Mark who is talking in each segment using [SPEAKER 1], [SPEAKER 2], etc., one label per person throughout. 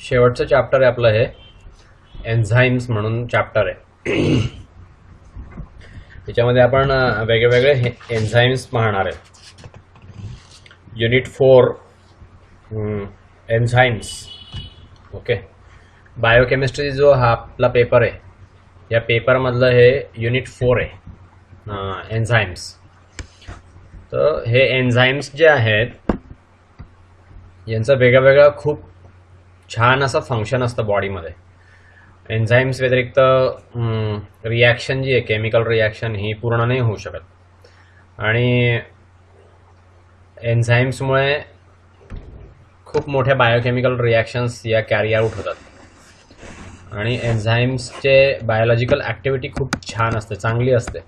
[SPEAKER 1] शेवटचं चॅप्टर आहे आपलं, हे एन्झाईम्स म्हणून चॅप्टर आहे. त्याच्यामध्ये आपण वेगवेगळे एन्झाईम्स पाहणार आहे. Unit 4 enzymes. ओके, बायोकेमिस्ट्री जो हा आपला पेपर आहे, या पेपरमधलं हे युनिट 4 आहे, एन्झाईम्स. तर हे एन्झाईम्स जे आहेत यांचं वेगळं खूप छान असं फंक्शन असतं बॉडीमध्ये. एन्झाईम्स व्यतिरिक्त रिॲक्शन जी आहे, केमिकल रिॲक्शन, ही पूर्ण नाही होऊ शकत. आणि एन्झाईम्समुळे खूप मोठ्या बायोकेमिकल रिॲक्शन्स या कॅरी आउट होतात. आणि एन्झाईम्सचे बायोलॉजिकल ॲक्टिव्हिटी खूप छान असते, चांगली असते.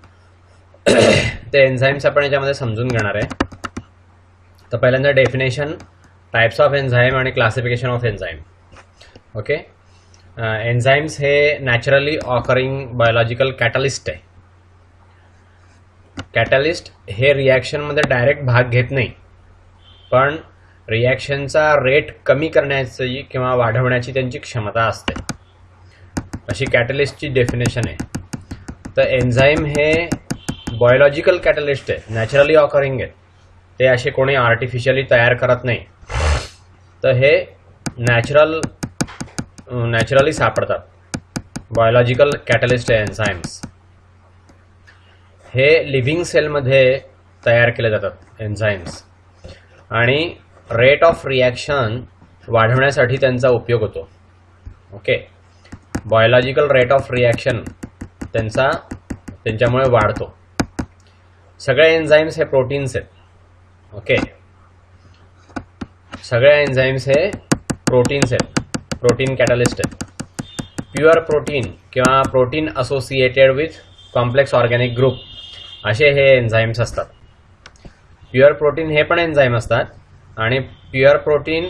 [SPEAKER 1] ते एन्झाईम्स आपण याच्यामध्ये समजून घेणार आहे. तर पहिल्यांदा डेफिनेशन, टाइप्स ऑफ एन्झाईम आणि classification of enzyme. Okay, enzymes हे नॅचरली ऑकरिंग बायोलॉजिकल कॅटलिस्ट आहे. कॅटलिस्ट हे रिॲक्शनमध्ये डायरेक्ट भाग घेत नाही, पण रिॲक्शनचा रेट कमी करण्याची किंवा वाढवण्याची त्यांची क्षमता असते, अशी कॅटलिस्टची डेफिनेशन आहे. तर एन्झाईम हे बायोलॉजिकल कॅटलिस्ट आहे, नॅचरली ऑकरिंग आहे. ते असे कोणी आर्टिफिशियली तयार करत नाही. तर हे नॅचरली सापडतात. बायोलॉजिकल कॅटलिस्ट आहे एन्झाईम्स. हे लिव्हिंग सेलमध्ये तयार केले जातात एन्झाईम्स, आणि रेट ऑफ रिॲक्शन वाढवण्यासाठी त्यांचा उपयोग होतो. Okay, biological rate of reaction त्यांच्यामुळे वाढतो. सगळे एन्झाईम्स हे प्रोटीन्स आहेत. ओके, सगळे एन्झाईम्स हे प्रोटीन्स आहेत, प्रोटीन कॅटलिस्ट आहेत. प्युअर प्रोटीन किंवा protein associated with complex organic group असे हे एन्झाईम्स असतात. प्युअर प्रोटीन हे पण एन्झाईम असतात, आणि प्युअर प्रोटीन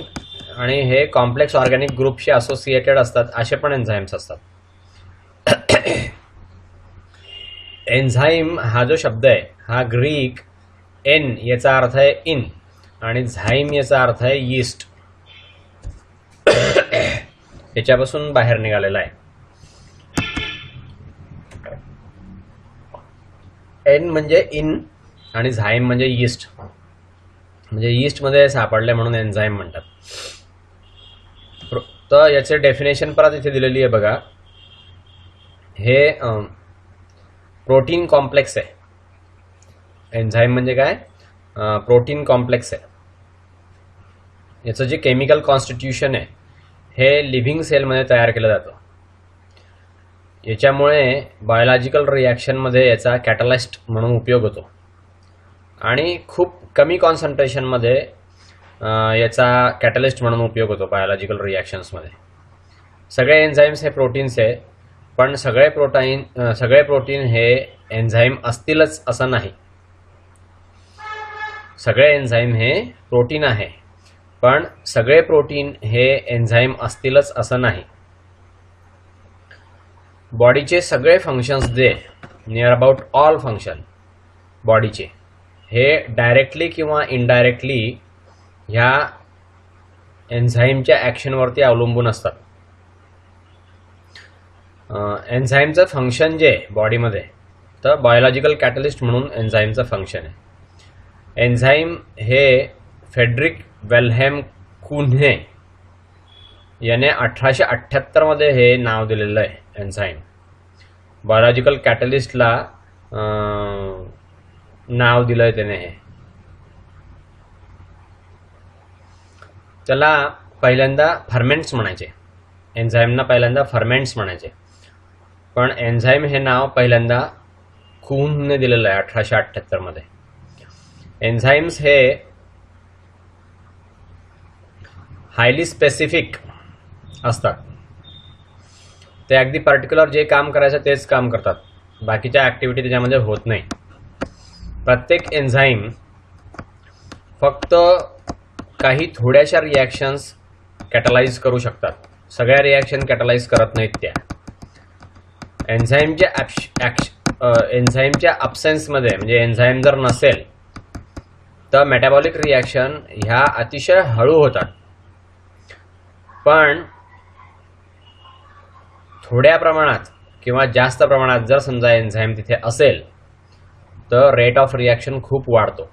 [SPEAKER 1] आणि हे कॉम्प्लेक्स ऑर्गॅनिक ग्रुपशी असोसिएटेड असतात असे पण एन्झाईम्स असतात. एन्झाईम हा जो शब्द आहे, हा ग्रीक एन याचा अर्थ आहे इन, आणि झाईम याचा अर्थ आहे यीस्ट. याच्यापासून बाहेर निघालेला आहे. एन म्हणजे इन आणि झाईम म्हणजे यीस्ट, म्हणजे यीस्टमध्ये सापडले म्हणून एन्झाईम म्हणतात. तर याचे डेफिनेशन परत इथे दिलेली आहे बघा. हे प्रोटीन कॉम्प्लेक्स आहे. एन्झाईम म्हणजे काय? प्रोटीन कॉम्प्लेक्स आहे. याचं जे केमिकल कॉन्स्टिट्यूशन आहे हे लिव्हिंग सेलमध्ये तयार केलं जातं. याच्यामुळे बायोलॉजिकल रिॲक्शनमध्ये याचा कॅटलिस्ट म्हणून उपयोग होतो, आणि खूप कमी कॉन्सन्ट्रेशनमध्ये याचा कॅटलिस्ट म्हणून उपयोग होतो बायोलॉजिकल रिॲक्शन्समध्ये. सगळे एन्झाईम्स हे प्रोटीन्स आहे, पण सगळे प्रोटीन हे एन्झाईम असतीलच असं नाही. सगळे एन्झाईम हे प्रोटीन आहे, पण सगळे प्रोटीन हे एन्झाईम असतीलच असं नाही. बॉडीचे सगळे फंक्शन्स जे नियर अबाउट ऑल फंक्शन बॉडीचे हे डायरेक्टली किंवा इनडायरेक्टली ह्या एन्झाईमच्या ॲक्शनवरती अवलंबून असतात. एन्झाईमचं फंक्शन जे बॉडीमध्ये, तर बायोलॉजिकल कॅटलिस्ट म्हणून एन्झाईमचं फंक्शन आहे. एन्झाईम हे फ्रेडरिक वेल्हेम कुन्हे याने 1878 मध्ये हे नाव दिलेलं आहे. एन्झाईम बायोलॉजिकल कॅटलिस्टला नाव दिलंय त्याने. हे त्याला पहिल्यांदा फर्मेंट्स म्हणायचे. एन्झाईमना पहिल्यांदा फर्मेंट्स म्हणायचे, पण एन्झाईम हे नाव पहिल्यांदा कुन्हने दिलेलं आहे 1878 मध्ये. एन्झाईम्स हे हायली स्पेसिफिक असतात. ते अगदी पर्टिक्युलर जे काम करायचं तेच काम करतात, बाकीच्या ॲक्टिव्हिटी त्याच्यामध्ये होत नाही. प्रत्येक एन्झाईम फक्त काही थोड्याशा रिॲक्शन्स कॅटलाइज करू शकतात. सगळ्या रिॲक्शन कॅटलाइज करत नाहीत त्या. एन्झाईमच्या अब्सेन्समध्ये म्हणजे एन्झाईम जर नसेल तर मेटाबॉलिक रिॲक्शन ह्या अतिशय हळू होतात. पण थोड्या प्रमाणात किंवा जास्त प्रमाणात जर समजा एन्झाईम तिथे असेल तर रेट ऑफ रिॲक्शन खूप वाढतो.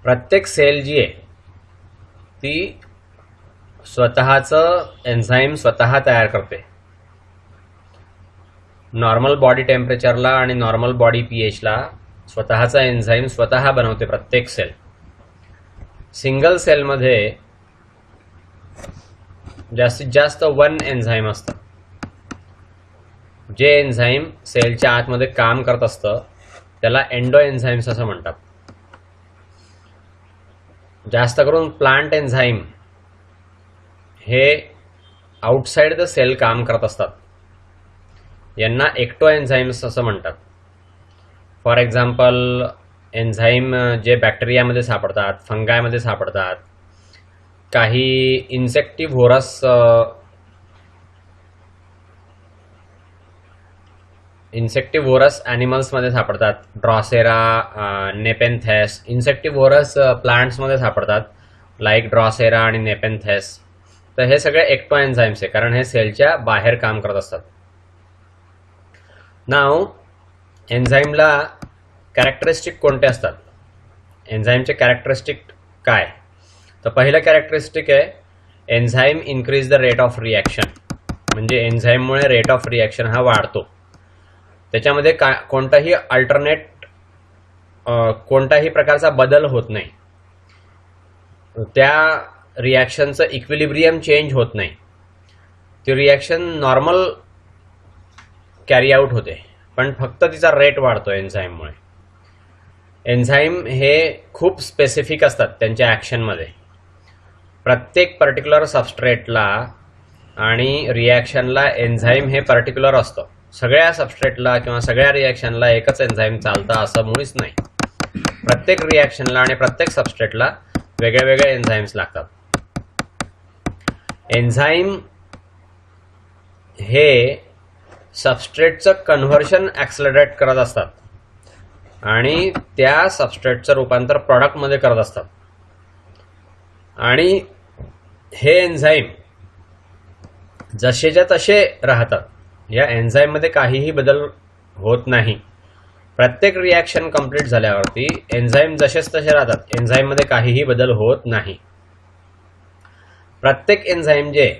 [SPEAKER 1] प्रत्येक सेल जी आहे ती स्वतःचं एन्झाईम स्वतः तयार करते. नॉर्मल बॉडी टेम्परेचरला आणि नॉर्मल बॉडी पीएचला स्वतःचा एन्झाईम स्वतः बनवते प्रत्येक सेल. सिंगल सेलमध्ये जास्तीत जास्त 1 एन्झाईम असतं. जे एन्झाईम सेलच्या आतमध्ये काम करत असतं त्याला एंडो एन्झाईम्स असं म्हणतात. जास्त करून प्लांट एन्झाईम हे आउटसाइड द सेल काम करत असतात. यांना एक्टो एन्झाईम्स असं म्हणतात. फॉर एक्झाम्पल एन्झाईम जे बॅक्टेरियामध्ये सापडतात, फंगायमध्ये सापडतात, काही इन्सेक्टिव्होरस ॲनिमल्समध्ये सापडतात. Drosera, nepenthes. इन्सेक्टिव्होरस प्लांट्समध्ये सापडतात लाईक ड्रॉसेरा आणि नेपेन्थेस. तर हे सगळे एक्टो एन्झाईम्स आहे कारण हे सेलच्या बाहेर काम करत असतात. नाव एन्झाईमला कॅरेक्टरिस्टिक कोणते असतात, एन्झाईमचे कॅरेक्टरिस्टिक काय? तर पहिलं कॅरेक्टरिस्टिक आहे enzyme increase the rate of reaction. म्हणजे एन्झाईममुळे रेट ऑफ रिॲक्शन हा वाढतो. त्याच्यामध्ये कोणताही प्रकारचा बदल होत नाही. त्या रिॲक्शनचं इक्विलिब्रियम चेंज होत नाही. ती रिॲक्शन नॉर्मल कॅरी आउट होते पण फक्त तिचा रेट वाढतो एन्झाईममुळे. एन्झाईम हे खूप स्पेसिफिक असतात त्यांच्या ॲक्शनमध्ये. प्रत्येक पर्टिक्युलर सबस्ट्रेटला आणि रिॲक्शनला एन्झाईम हे पर्टिक्युलर असतं. सगळ्या सबस्ट्रेटला किंवा सगळ्या रिॲक्शनला एकच एन्झाईम चालतं असं मुळीच नाही. प्रत्येक रिॲक्शनला आणि प्रत्येक सबस्ट्रेटला वेगळे वेगळे एन्झाईम्स लागतात. एन्झाईम हे सबस्ट्रेटचं कन्व्हर्शन ॲक्सलरेट करत असतात आणि त्या सबस्ट्रेटचं रूपांतर प्रॉडक्टमध्ये करत असतात. आणि हे एन्झाईम जसेच्या तसे राहतात. या एन्झाईममध्ये काहीही बदल होत नाही. प्रत्येक रिॲक्शन कंप्लीट झाल्यावरती एन्झाईम जसेच तसे राहतात. एन्झाईममध्ये काहीही बदल होत नाही. प्रत्येक एन्झाईम जे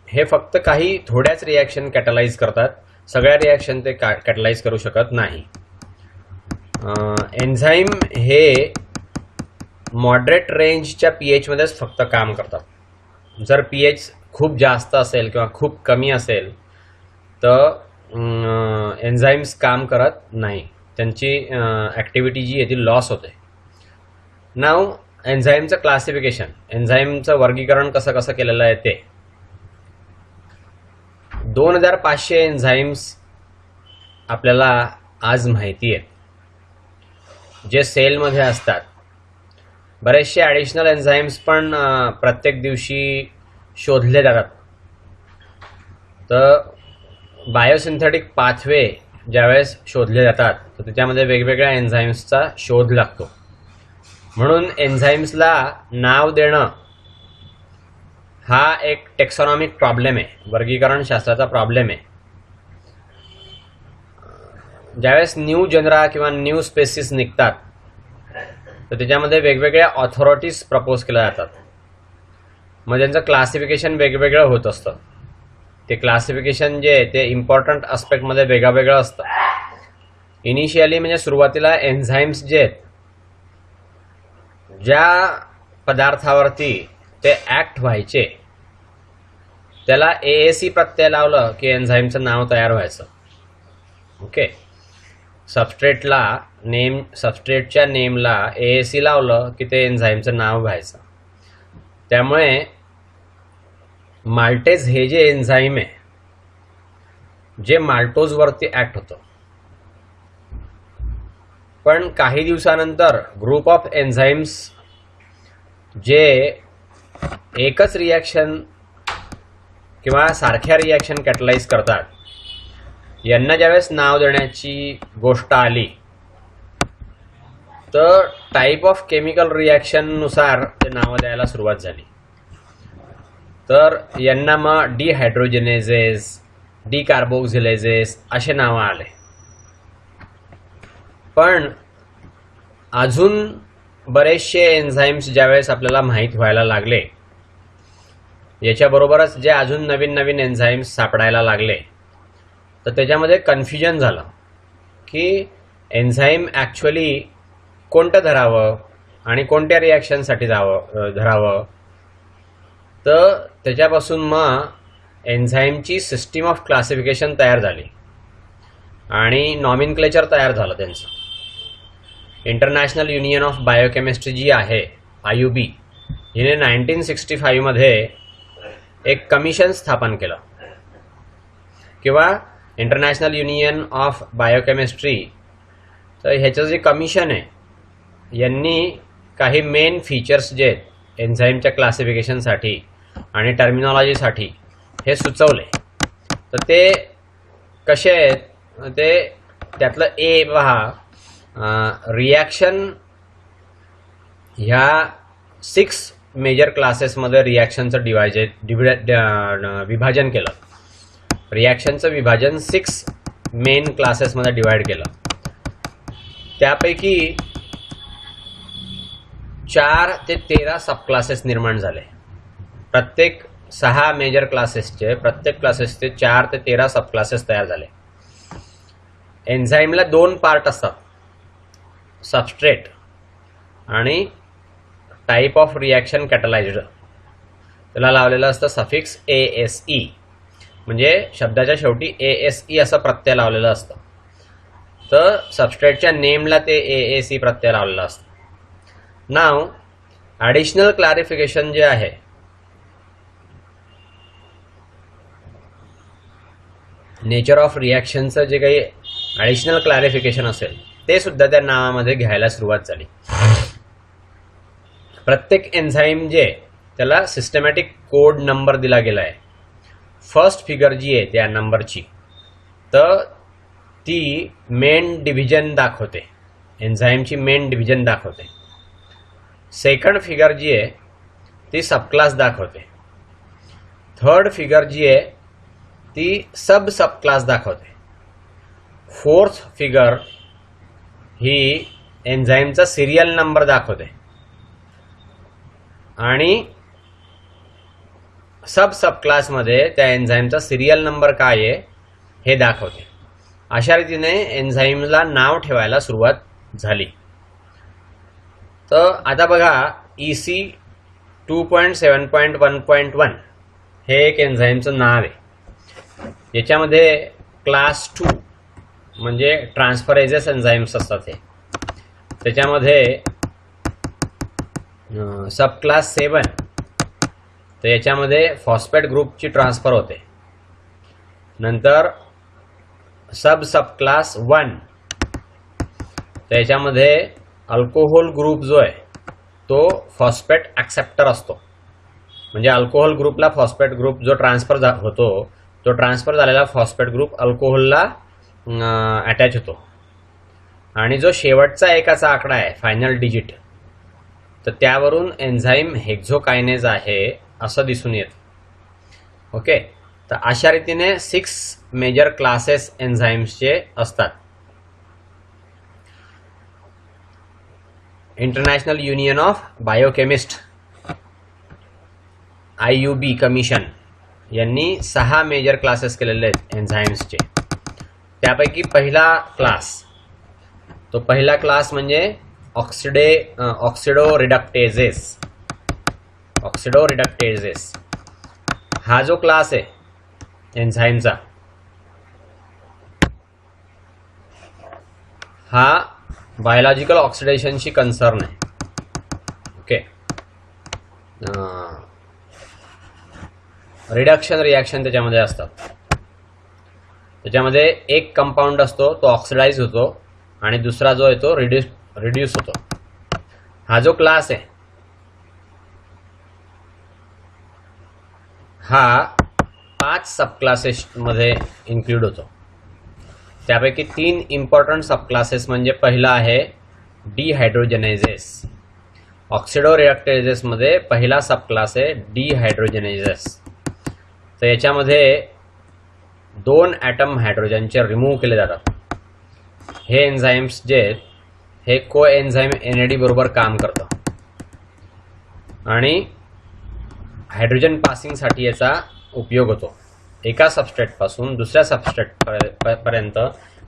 [SPEAKER 1] हे फक्त काही थोड्याच रिॲक्शन कॅटलाइज करतात. सगळ्या रिॲक्शन ते कॅटलाइज करू शकत नाही. एन्झाईम हे मॉडरेट रेंजच्या पीएचमध्येच फक्त काम करतात. जर पीएच खूप जास्त असेल किंवा खूप कमी असेल तर एन्झाईम्स काम करत नाही. त्यांची ॲक्टिव्हिटी जी आहे ती लॉस होते. नाव एन्झाईमचं क्लासिफिकेशन, एन्झाईमचं वर्गीकरण कसं कसं केलेलं आहे ते. 2500 एन्झाईम्स आपल्याला आज माहिती आहेत जे सेलमध्ये असतात. बरेचसे ॲडिशनल एन्झाईम्स पण प्रत्येक दिवशी शोधले जातात. तर बायोसिंथेटिक पाथवे ज्यावेळेस शोधले जातात तर त्याच्यामध्ये वेगवेगळ्या एन्झाईम्सचा शोध लागतो. म्हणून एन्झाईम्सला नाव देणं हा एक टेक्सॉनॉमिक प्रॉब्लेम आहे, वर्गीकरण शास्त्राचा प्रॉब्लेम आहे. ज्यावेळेस न्यू जनरा किंवा न्यू स्पेसिस निघतात तर त्याच्यामध्ये वेगवेगळ्या ऑथॉरिटीज प्रपोज केल्या जातात. मग त्यांचं क्लासिफिकेशन वेगवेगळं होत असतं. ते क्लासिफिकेशन जे आहे ते इम्पॉर्टंट आस्पेक्टमध्ये वेगळं असतं. इनिशियली म्हणजे सुरुवातीला एन्झाईम्स जे आहेत ज्या पदार्थावरती ते ॲक्ट व्हायचे त्याला AAC प्रत्यय लावलं की एन्झाईमचं नाव तयार व्हायचं. ओके. सबस्ट्रेटच्या नेमला AAC लावलं की ते एन्झाईमचं नाव व्हायचं. त्यामुळे माल्टेज हे जे एन्झाईम आहे जे माल्टोजवरती ॲक्ट होतं पण काही दिवसानंतर ग्रुप ऑफ एन्झाईम्स जे एकच रिॲक्शन किंवा सारख्या रिॲक्शन कॅटलाइज करतात, यांना ज्यावेळेस नाव देण्याची गोष्ट आली तर टाईप ऑफ केमिकल रिॲक्शननुसार ते नावं द्यायला सुरुवात झाली. तर यांना मग डिहायड्रोजनेजेस, डिकार्बोक्सिलेजेस असे नावं आले. पण अजून बरेचसे एन्झाईम्स ज्यावेळेस आपल्याला माहीत व्हायला लागले, याच्याबरोबरच जे अजून नवीन नवीन एन्झाईम्स सापडायला लागले, तर त्याच्यामध्ये कन्फ्युजन झालं की एन्झाईम ॲक्च्युली कोणतं धरावं आणि कोणत्या रिॲक्शनसाठी धरावं. तर त्याच्यापासून मग एन्झाईमची सिस्टीम ऑफ क्लासिफिकेशन तयार झाली आणि नॉमिनक्लेचर तयार झालं त्यांचं. इंटरनॅशनल युनियन ऑफ बायोकेमिस्ट्री जी आहे, IUB, हिने 1965 मध्ये एक कमिशन स्थापन केलं, किंवा इंटरनॅशनल युनियन ऑफ बायोकेमिस्ट्री. तर ह्याचं जे कमिशन आहे, यांनी काही मेन फीचर्स जे आहेत एन्झाईमच्या क्लासिफिकेशनसाठी आणि टर्मिनॉलॉजीसाठी हे सुचवले. तर ते कसे आहेत, ते त्यातलं ए पहा, रिॲक्शन ह्या 6 मेजर क्लासेसमध्ये रिॲक्शनचं विभाजन केलं. रिॲक्शनचं विभाजन 6 मेन क्लासेसमध्ये डिवाइड केलं. त्यापैकी 4 ते 13 सब क्लासेस निर्माण झाले. प्रत्येक 6 मेजर क्लासेसचे, प्रत्येक क्लासेसचे 4 ते 13 सब क्लासेस तयार झाले. एन्झाईमला 2 पार्ट असतात, सबस्ट्रेट आणि टाईप ऑफ रिॲक्शन कॅटलाइज्ड. त्याला लावलेलं असतं सफिक्स ASE, म्हणजे शब्दाच्या शेवटी ASE असं प्रत्यय लावलेलं असतं. तर सबस्ट्रेटच्या नेमला ते ASE प्रत्यय लावलेलं असतं. नाव ॲडिशनल क्लॅरिफिकेशन जे आहे, नेचर ऑफ रिॲक्शनचं जे काही ॲडिशनल क्लॅरिफिकेशन असेल, ते सुद्धा त्या नावामध्ये घ्यायला सुरुवात झाली. प्रत्येक एन्झाईम जे त्याला सिस्टमॅटिक कोड नंबर दिला गेला आहे. फर्स्ट फिगर जी आहे त्या नंबरची, तर ती मेन डिव्हिजन दाखवते, एन्झाईमची मेन डिव्हिजन दाखवते. सेकंड फिगर जी आहे ती सबक्लास दाखवते. थर्ड फिगर जी आहे ती सब क्लास दाखवते. फोर्थ फिगर ही एन्झाईमचा सिरियल नंबर दाखवते आणि सब क्लासमध्ये त्या एन्झाईमचा सिरियल नंबर काय आहे हे दाखवते. अशा रीतीने एन्झाईमला नाव ठेवायला सुरुवात झाली. तर आता बघा, EC 2.7.1.1 हे एक एन्झाईमचं नाव आहे. याच्यामध्ये क्लास 2 म्हणजे ट्रान्सफरेजेस एन्झाईम्स असतात. हे त्याच्यामध्ये सब क्लास 7, तर याच्यामध्ये फॉस्फेट ग्रुपची ट्रान्सफर होते. नंतर सब क्लास 1, तर याच्यामध्ये अल्कोहोल ग्रुप जो आहे तो फॉस्फेट ॲक्सेप्टर असतो. म्हणजे अल्कोहोल ग्रुपला फॉस्फेट ग्रुप जो ट्रान्सफर होतो, तो ट्रान्सफर झालेला फॉस्फेट ग्रुप अल्कोहोलला अटॅच होतो. आणि जो शेवटचा एकाचा आकडा आहे, फायनल डिजिट, तर त्यावरून एन्झाईम हेक्झोकायनेज आहे असं दिसून येतं. ओके, तर अशा रीतीने 6 मेजर क्लासेस एन्झाईम्सचे असतात. International union of biochemist IUB commission यांनी 6 मेजर क्लासेस केलेले आहेत एन्झाईम्सचे. त्यापैकी पहिला क्लास, तो पहिला क्लास म्हणजे ऑक्सिडो रिडक्टेजेस. हा जो क्लास आहे एन्झाईमचा, हा बायोलॉजिकल ऑक्सिडेशनशी कन्सर्न आहे. ओके, रिडक्शन रिॲक्शन त्याच्यामध्ये असतात. त्याच्यामध्ये एक कंपाऊंड असतो, तो ऑक्सिडाइज होतो आणि दुसरा जो आहे तो रिड्यूस होतो. हा जो क्लास आहे हा 5 सब क्लासेस मध्ये इन्क्लूड होतो. त्यापैकी 3 इम्पॉर्टंट सब क्लासेस म्हणजे पहिला आहे डिहायड्रोजनायझेस. ऑक्सिडो रिडक्टेजेस मध्ये पहिला सब क्लास आहे डिहायड्रोजनायझेस. तर याच्यामध्ये 2 ॲटम हायड्रोजनचे रिमूव्ह केले जातात. हे एन्झाईम्स जे आहेत हे को एन्झाईम NAD बरोबर काम करतं आणि हायड्रोजन पासिंगसाठी याचा उपयोग होतो. एका सबस्ट्रेटपासून दुसऱ्या सबस्ट्रेट पर्यंत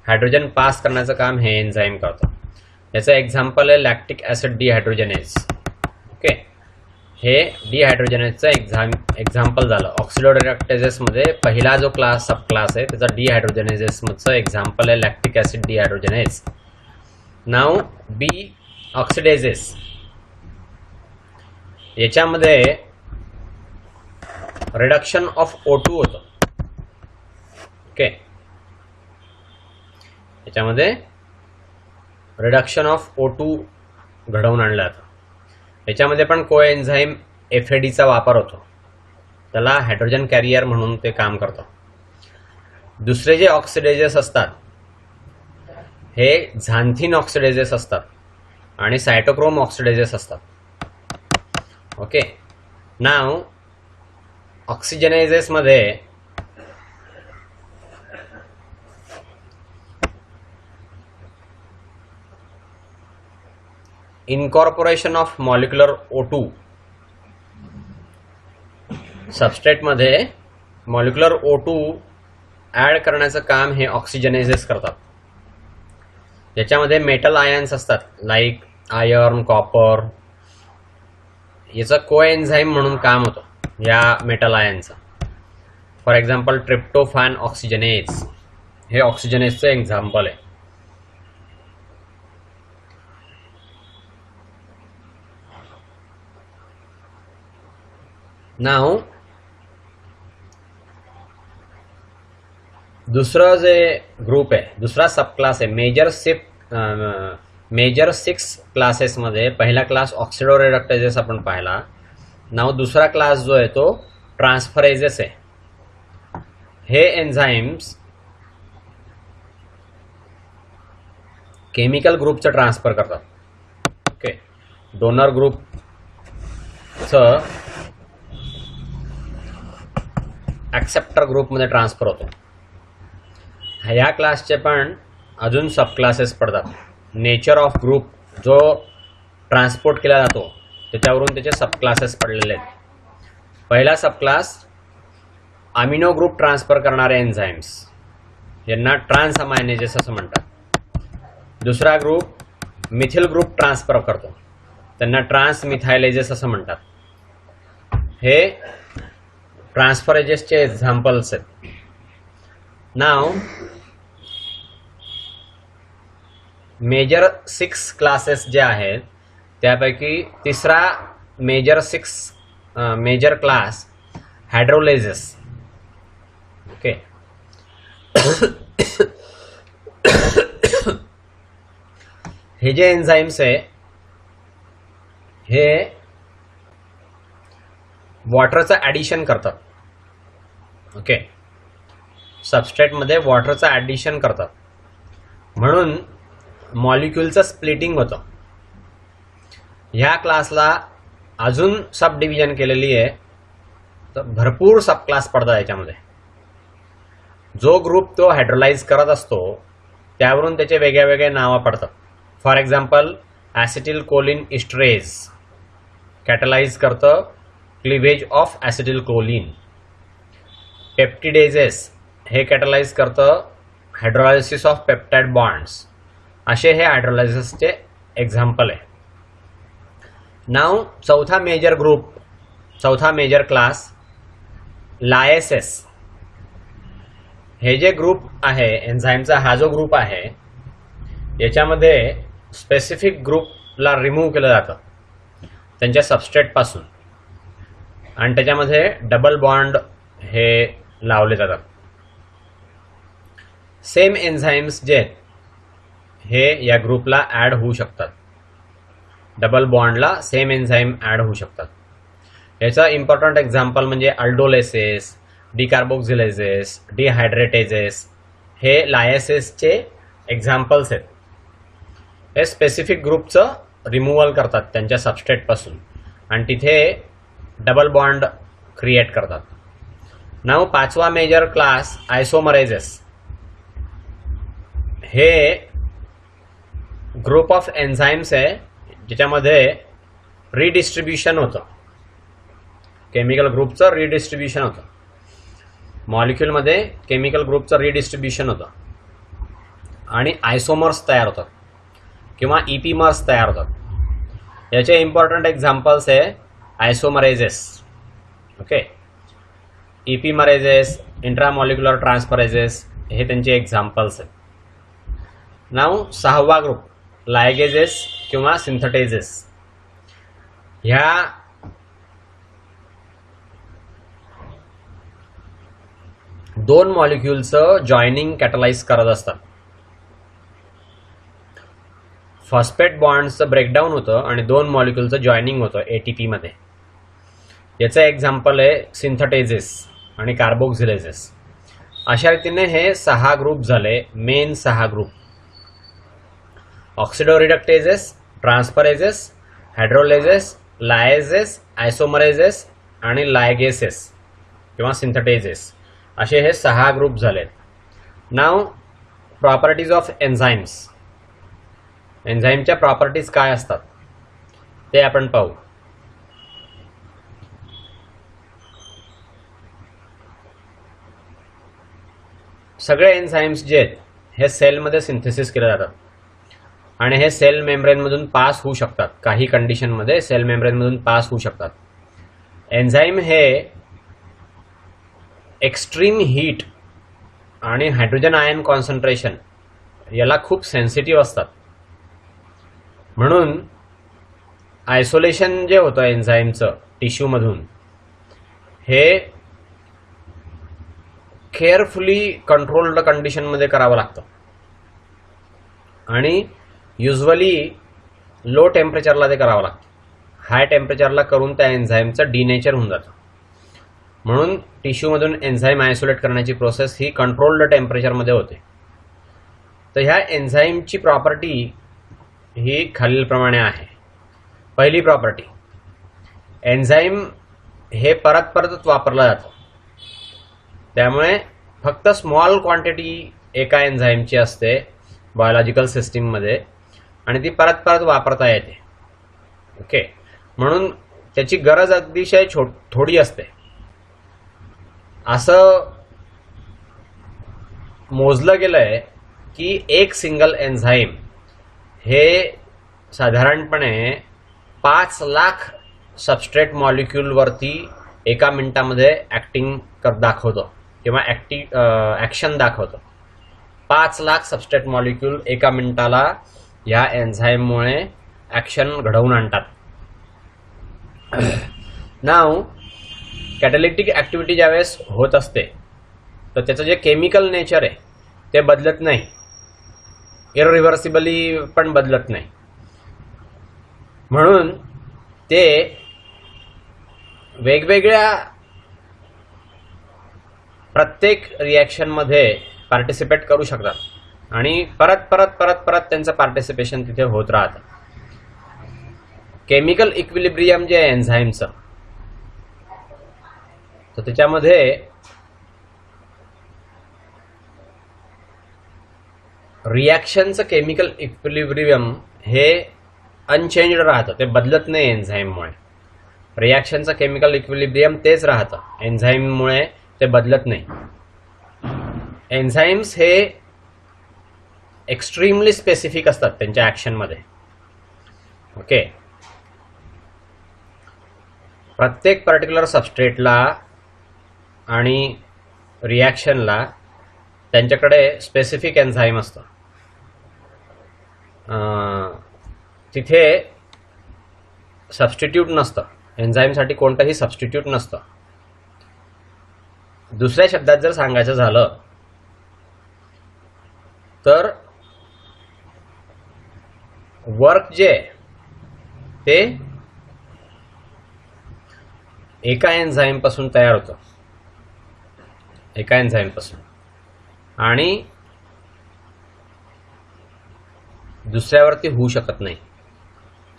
[SPEAKER 1] हायड्रोजन पास करण्याचं काम हे एन्झाईम करतं. याचं एक्झाम्पल आहे लॅक्टिक ॲसिड डिहायड्रोजनेज. ओके, हे डिहायड्रोजनेजचं एक्झाम्पल झालं. ऑक्सिडोरिडक्टेजेसमध्ये पहिला जो सब क्लास आहे त्याचा डिहायड्रोजनेजेसचं एक्झाम्पल आहे लॅक्टिक ॲसिड डिहायड्रोजनेज. नाव बी ऑक्सिडेजेस. याच्यामध्ये रिडक्शन ऑफ O2 होतं. ओके, याच्यामध्ये रिडक्शन ऑफ O2 घडवून आणलं जातं. याच्यामध्ये पण कोएन्झाईम FADचा वापर होतो. त्याला हायड्रोजन कॅरियर म्हणून ते काम करतं. दुसरे जे ऑक्सिडेजेस असतात हे झांथीन ऑक्सिडेजेस असतात आणि सायटोक्रोम ऑक्सिडेजेस असतात. ओके, नाव ऑक्सिजनायझेस मध्ये इनकॉर्पोरेशन ऑफ मॉलिक्युलर O2. सबस्ट्रेटमध्ये मॉलिक्युलर O2 ॲड करण्याचं काम हे ऑक्सिजनायझेस करतात. याच्यामध्ये मेटल आयन्स असतात लाईक आयर्न, कॉपर. याचं कोएन्झाईम म्हणून काम होतं या मेटल आयनचं. फॉर एक्झाम्पल ट्रिप्टोफॅन ऑक्सिजनेज हे ऑक्सिजनेजचं एक्झाम्पल आहे. नाव दुसरं जे ग्रुप आहे, दुसरा सब क्लास आहे मेजर 6 क्लासेसमध्ये पहिला क्लास ऑक्सिडो रिडक्टेजेस आपण पाहिला. नाव दुसरा क्लास जो आहे तो ट्रान्सफरेजेस आहे. हे एन्झाईम्स केमिकल ग्रुपचं ट्रान्सफर करतात. ओके, डोनर ग्रुपचं ॲक्सेप्टर ग्रुपमध्ये ट्रान्सफर होतो. ह्या क्लासचे पण अजून सब क्लासेस पडतात. नेचर ऑफ ग्रुप जो ट्रान्सपोर्ट केला जातो त्याच्यावरून त्याचे सब क्लासेस पडलेले आहेत. पहिला सब क्लास अमिनो ग्रुप ट्रान्सफर करणारे एन्झाईम्स यांना ट्रान्स अमायनेजेस असं म्हणतात. दुसरा ग्रुप मिथिल ग्रुप ट्रान्सफर करतो त्यांना ट्रान्स मिथायलेजेस असं म्हणतात. हे ट्रान्सफरेजेसचे एक्झाम्पल्स आहेत. नाव मेजर 6 क्लासेस जे आहेत त्यापैकी तिसरा मेजर क्लास हायड्रोलेजेस. ओके, हे जे एन्झाईम्स आहे हे वॉटरचं ॲडिशन करतात. ओके, सबस्ट्रेटमध्ये वॉटरचं ॲडिशन करतात म्हणून मॉलिक्युलचं स्प्लिटिंग होतं. ह्या क्लासला अजून सब डिव्हिजन केलेली आहे. तर भरपूर सब क्लास पडतात याच्यामध्ये. जो ग्रुप तो हायड्रोलाइज करत असतो त्यावरून त्याचे वेगळ्या वेगळे नावं पडतात. For example acetyl choline esterase catalyse करतं cleavage of acetyl choline. Peptidases हे कॅटलाइज करतं हायड्रोलायसिस ऑफ पेप्टाइड बॉन्ड्स. असे हे हायड्रोलायसिसचे एक्झाम्पल आहे. नाव चौथा मेजर क्लास लायसेस. हे जे ग्रुप आहे एन्झाईमचा हा जो ग्रुप आहे याच्यामध्ये स्पेसिफिक ग्रुपला रिमूव्ह केलं जातं त्यांच्या सबस्ट्रेटपासून आणि त्याच्यामध्ये डबल बॉन्ड हे लावले जातात. सेम एन्झाईम्स जे आहेत हे या ग्रुपला ॲड होऊ शकतात. डबल बॉन्डला सेम एन्झाईम ॲड होऊ शकतात. याचा इम्पॉर्टंट एक्झाम्पल म्हणजे अल्डोलेसेस, डिकार्बोक्झिलेजेस, डिहायड्रेटेजेस हे लायसेसचे एक्झाम्पल्स आहेत. हे स्पेसिफिक ग्रुपचं रिमूव्हल करतात त्यांच्या सबस्ट्रेटपासून आणि तिथे डबल बॉन्ड क्रिएट करतात. नाव 5वा मेजर क्लास आयसोमरेजेस. हे ग्रुप ऑफ एन्झाईम्स आहे ज्याच्यामध्ये रिडिस्ट्रीब्युशन होतं. केमिकल ग्रुपचं रिडिस्ट्रीब्युशन होतं. मॉलिक्युलमध्ये केमिकल ग्रुपचं रिडिस्ट्रीब्युशन होतं आणि आयसोमर्स तयार होतात किंवा इपीमर्स तयार होतात. याचे इम्पॉर्टंट एक्झाम्पल्स आहे आयसोमरेजेस. ओके, इपीमरेजेस, इंट्रामॉलिक्युलर ट्रान्सफरेजेस हे त्यांचे एक्झाम्पल्स आहेत. नाव 6वा ग्रुप लायगेजेस किंवा सिंथेटेजेस. ह्या दोन मॉलिक्युलचं जॉईनिंग कॅटलाइज करत असतात. फॉस्फेट बॉन्डचं ब्रेकडाऊन होतं आणि दोन मॉलिक्युलचं जॉईनिंग होतं ATP मध्ये. याचं एक्झाम्पल आहे सिंथेटेजेस आणि कार्बोक्झिलेजेस. अशा रीतीने हे 6 ग्रुप झाले, मेन 6 ग्रुप. ऑक्सिडोरिडक्टेजेस, ट्रान्सफरेजेस, हायड्रोलेजेस, लायजेस, आयसोमरेजेस आणि लायगेसेस किंवा सिंथेटेजेस असे हे 6 ग्रुप झाले. नाव प्रॉपर्टीज ऑफ एन्झाईम्स. एन्झाईमच्या प्रॉपर्टीज काय असतात ते आपण पाहू. सगळे एन्झाईम्स जे आहेत हे सेलमध्ये सिंथेसिस केले जातात आणि हे सेल मेम्ब्रेनमधून पास होऊ शकतात. काही कंडिशनमध्ये सेल मेम्ब्रेनमधून पास होऊ शकतात. एन्झाईम हे एक्स्ट्रीम हीट आणि हायड्रोजन आयन कॉन्सन्ट्रेशन याला खूप सेन्सिटिव्ह असतात. म्हणून आयसोलेशन जे होतं एन्झाईमचं टिश्यूमधून हे केअरफुली कंट्रोल्ड कंडिशनमध्ये करावं लागतं आणि युजली लो टेम्परेचरला ते करावं लागतं. हाय टेम्परेचरला करून त्या एन्झाईमचं डिनेचर होऊन जातं. म्हणून टिश्यूमधून एन्झाईम आयसोलेट करण्याची प्रोसेस ही कंट्रोल्ड टेम्परेचरमध्ये होते. तर ह्या एन्झाईमची प्रॉपर्टी ही खालीलप्रमाणे आहे. पहिली प्रॉपर्टी, एन्झाईम हे परत परत वापरलं जातं. त्यामुळे फक्त स्मॉल क्वांटिटी एका एन्झाईमची असते बायोलॉजिकल सिस्टीममध्ये आणि ती परत परत वापरता येते. ओके, म्हणून त्याची गरज अतिशय थोडी असते. असं मोजलं गेलंय की एक सिंगल एन्झाईम हे साधारणपणे 5 लाख सबस्ट्रेट मॉलिक्यूलवरती एका मिनिटामध्ये ऍक्टिंग दाखवतो किंवा ऍक्शन दाखवतो. 5 लाख सबस्ट्रेट मॉलिक्यूल एका मिनिटाला या एन्झाईममुळे ऍक्शन घडवून आणतात. नाव कॅटॅलिटिक ऍक्टिव्हिटी ज्यावेळेस होत असते तर त्याचं जे केमिकल नेचर आहे ते बदलत नाही, इररिव्हर्सिबली पण बदलत नाही. म्हणून ते वेगवेगळ्या प्रत्येक रिॲक्शनमध्ये पार्टिसिपेट करू शकतात आणि परत परत परत परत त्यांचं पार्टिसिपेशन तिथे होत राहतं. केमिकल इक्विलिब्रियम जे आहे एन्झाईमचं, तर त्याच्यामध्ये रिॲक्शनचं केमिकल इक्विलिब्रियम हे अनचेंज्ड राहतं, ते बदलत नाही एन्झाईममुळे. रिॲक्शनचं केमिकल इक्विलिब्रियम तेच राहतं, एन्झाईममुळे ते बदलत नाही. एन्झाईम्स हे एक्स्ट्रीमली स्पेसिफिक असतात त्यांच्या ऍक्शनमध्ये. ओके, प्रत्येक पर्टिक्युलर सबस्ट्रेटला आणि रिॲक्शनला त्यांच्याकडे स्पेसिफिक एन्झाईम असतं. तिथे सबस्टिट्यूट नसतं, एन्झाईमसाठी कोणतंही सबस्टिट्यूट नसतं. दुसऱ्या शब्दात जर सांगायचं झालं तर वर्क जे आहे ते एका एन्झाईम पासून तयार होतं, एका एन्झाईम पासून, आणि दुसऱ्यावरती होऊ शकत नाही.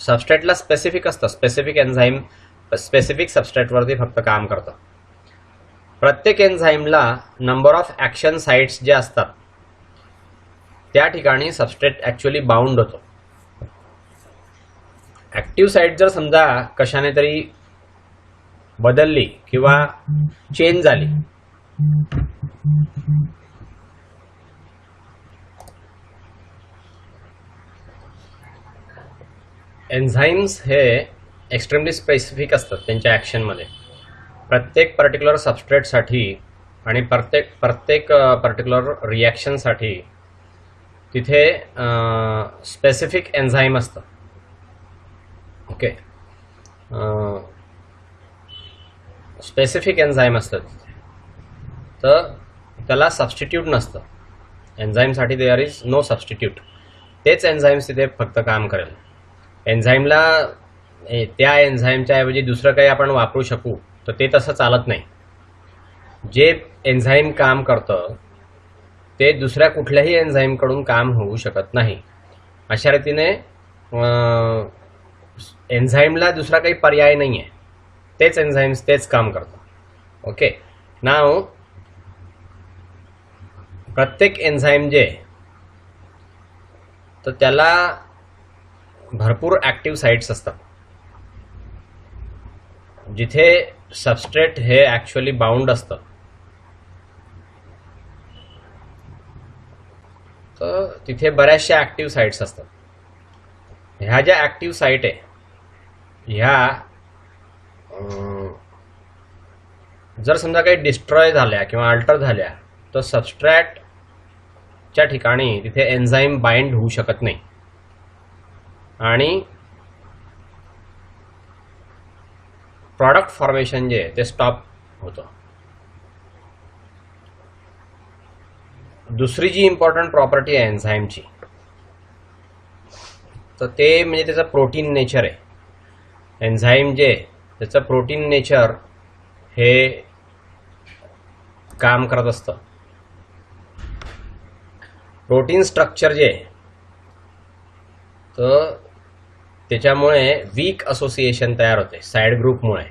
[SPEAKER 1] सबस्ट्रेटला स्पेसिफिक असतं, स्पेसिफिक एन्झाईम स्पेसिफिक सबस्ट्रेटवरती फक्त काम करतं. प्रत्येक एन्झाईमला नंबर ऑफ ॲक्शन साइट्स जे असतात त्या ठिकाणी सबस्ट्रेट ॲक्च्युअली बाउंड होतो. ॲक्टिव्ह साइट जर समजा कशाने तरी बदलली किंवा चेंज झाली, एन्झाईम्स हे एक्स्ट्रीमली स्पेसिफिक असतात त्यांच्या ॲक्शनमध्ये. प्रत्येक पर्टिक्युलर सबस्ट्रेटसाठी आणि प्रत्येक पर्टिक्युलर रिॲक्शनसाठी तिथे स्पेसिफिक एन्झाईम असतं. ओके, स्पेसिफिक एन्झाईम असतं तिथे, तर त्याला सबस्टिट्यूट नसतं. एन्झाईमसाठी देअर इज नो सबस्टिट्यूट. तेच एन्झाईम्स तिथे फक्त काम करेल. एन्झाईमला त्या एन्झाईमच्या ऐवजी दुसरं काही आपण वापरू शकू तर ते तसं चालत नाही. जे एन्झाईम काम करतं ते दुसऱ्या कुठल्याही एन्झाईमकडून काम होऊ शकत नाही. अशा रीतीने एन्झाईमला दुसरा काही पर्याय नाही आहे, तेच एन्झाईम्स तेच काम करतं. ओके, नाव प्रत्येक एन्झाईम जे तर त्याला भरपूर ॲक्टिव्ह साइट्स असतात जिथे सबस्ट्रेट हे ॲक्च्युअली बाउंड असतं. तर तिथे बऱ्याचशा ॲक्टिव्ह साइट्स असतात. ह्या ज्या ॲक्टिव्ह साइट आहे ह्या जर समजा काही डिस्ट्रॉय झाल्या किंवा अल्टर झाल्या तर सबस्ट्रॅटच्या ठिकाणी तिथे एन्झाईम बाइंड होऊ शकत नाही आणि प्रॉडक्ट फॉर्मेशन जे ते स्टॉप होतं. दुसरी जी इम्पॉर्टंट प्रॉपर्टी आहे एन्झाईमची तर ते म्हणजे त्याचं प्रोटीन नेचर आहे. एन्झाईम जे त्याचं प्रोटीन नेचर हे काम करत असतं. प्रोटीन स्ट्रक्चर जे तर त्याच्यामुळे वीक असोसिएशन तयार होते साइड ग्रुपमुळे.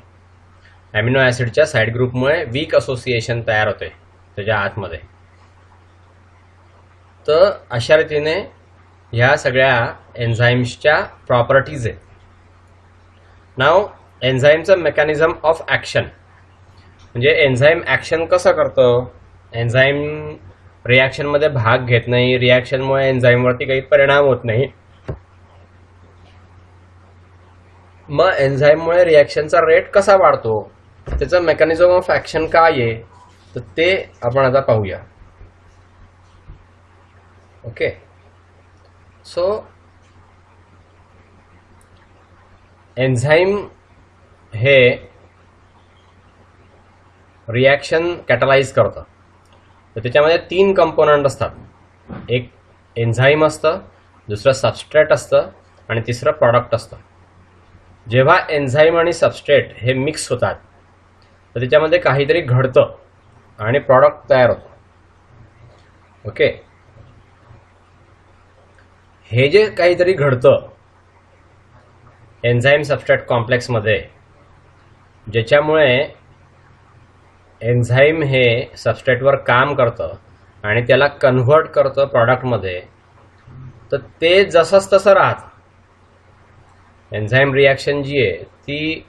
[SPEAKER 1] ॲमिनो ॲसिडच्या साइड ग्रुपमुळे वीक असोसिएशन तयार होते त्याच्या आतमध्ये. तर अशा रीतीने ह्या सगळ्या एन्झाईम्सच्या प्रॉपर्टीज आहेत. नाव एन्झाईमचं मेकॅनिझम ऑफ ॲक्शन म्हणजे एन्झाईम ॲक्शन कसं करतं. एन्झाईम रिॲक्शनमध्ये भाग घेत नाही, रिॲक्शनमुळे एन्झाईमवरती काही परिणाम होत नाही. मग एन्झाईममुळे रिॲक्शनचा रेट कसा वाढतो, त्याचं मेकॅनिझम ऑफ ॲक्शन काय आहे तर ते आपण आता पाहूया. ओके, सो एन्झाईम हे रिॲक्शन कॅटलाइज करतं. तर त्याच्यामध्ये 3 कंपोनंट असतात. एक एन्झाईम असतं, दुसरं सबस्ट्रेट असतं आणि तिसरं प्रॉडक्ट असतं. जेव्हा एन्झाईम आणि सबस्ट्रेट हे मिक्स होतात तर त्याच्यामध्ये काहीतरी घडतं आणि प्रॉडक्ट तयार होतं. ओके, हे जे काहीतरी घडतं एन्झाईम सबस्ट्रेट कॉम्प्लेक्समध्ये ज्याच्यामुळे एन्झाईम हे सबस्ट्रेटवर काम करतं आणि त्याला कन्व्हर्ट करतं प्रॉडक्टमध्ये, तर ते जसंच तसं राहतं. एन्झाईम रिॲक्शन जी आहे ती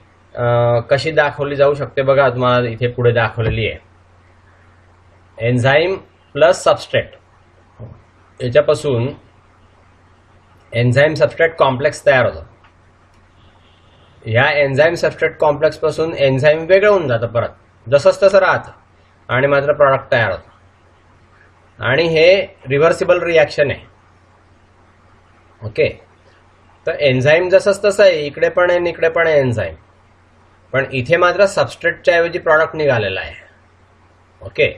[SPEAKER 1] कशी दाखवली जाऊ शकते बघा, तुम्हाला इथे पुढे दाखवलेली आहे. एन्झाईम प्लस सबस्ट्रेट याच्यापासून एन्झाईम सबस्ट्रेट कॉम्प्लेक्स तयार होतं. ह्या एन्झाईम सबस्ट्रेट कॉम्प्लेक्स पासून एन्झाईम वेगळं होऊन जातं, परत जसंच तसं राहतं आणि मात्र प्रॉडक्ट तयार होतं. आणि हे रिव्हर्सिबल रिॲक्शन आहे. ओके, तर एन्झाईम जसंच तसं आहे, इकडे पण आहे इकडे पण आहे एन्झाईम, पण इथे मात्र सबस्ट्रेटच्या ऐवजी प्रॉडक्ट निघालेला आहे. ओके,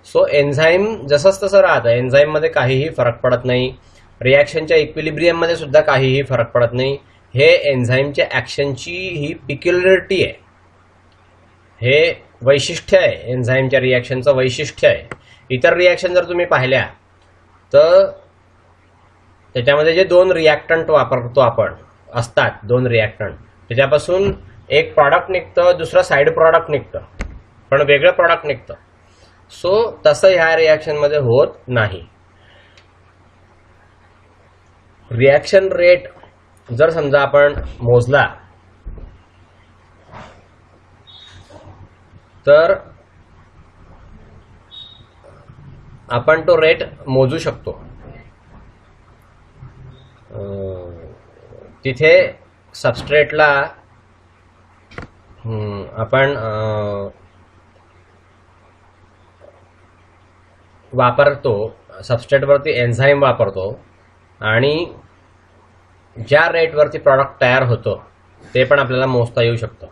[SPEAKER 1] सो एन्झाईम जसंच तसं राहतं, एन्झाईममध्ये काहीही फरक पडत नाही. रिॲक्शनच्या इक्विलिब्रियम मध्ये सुद्धा काहीही फरक पडत नाही. हे एन्झाईमच्या ऍक्शनची ही पिक्युलरिटी आहे, हे वैशिष्ट्य आहे, एन्झाईमच्या रिॲक्शनचं वैशिष्ट्य आहे. इतर रिॲक्शन जर तुम्ही पाहिल्या तर त्याच्यामध्ये जे दोन रिॲक्टंट वापरतो आपण असतात, दोन रिॲक्टंट, त्याच्यापासून एक प्रॉडक्ट निघतं, दुसरं साईड प्रॉडक्ट निघतं, पण वेगळं प्रॉडक्ट निघतं. सो तसं ह्या रिॲक्शनमध्ये होत नाही. रिॲक्शन रेट जर समजा आपण मोजला तर आपण तो रेट मोजू शकतो. तिथे सबस्ट्रेटला आपण वापरतो, सबस्ट्रेटवरती एन्झाईम वापरतो आणि ज्या रेटवरती प्रॉडक्ट तयार होतं ते पण आपल्याला मोजता येऊ शकतं.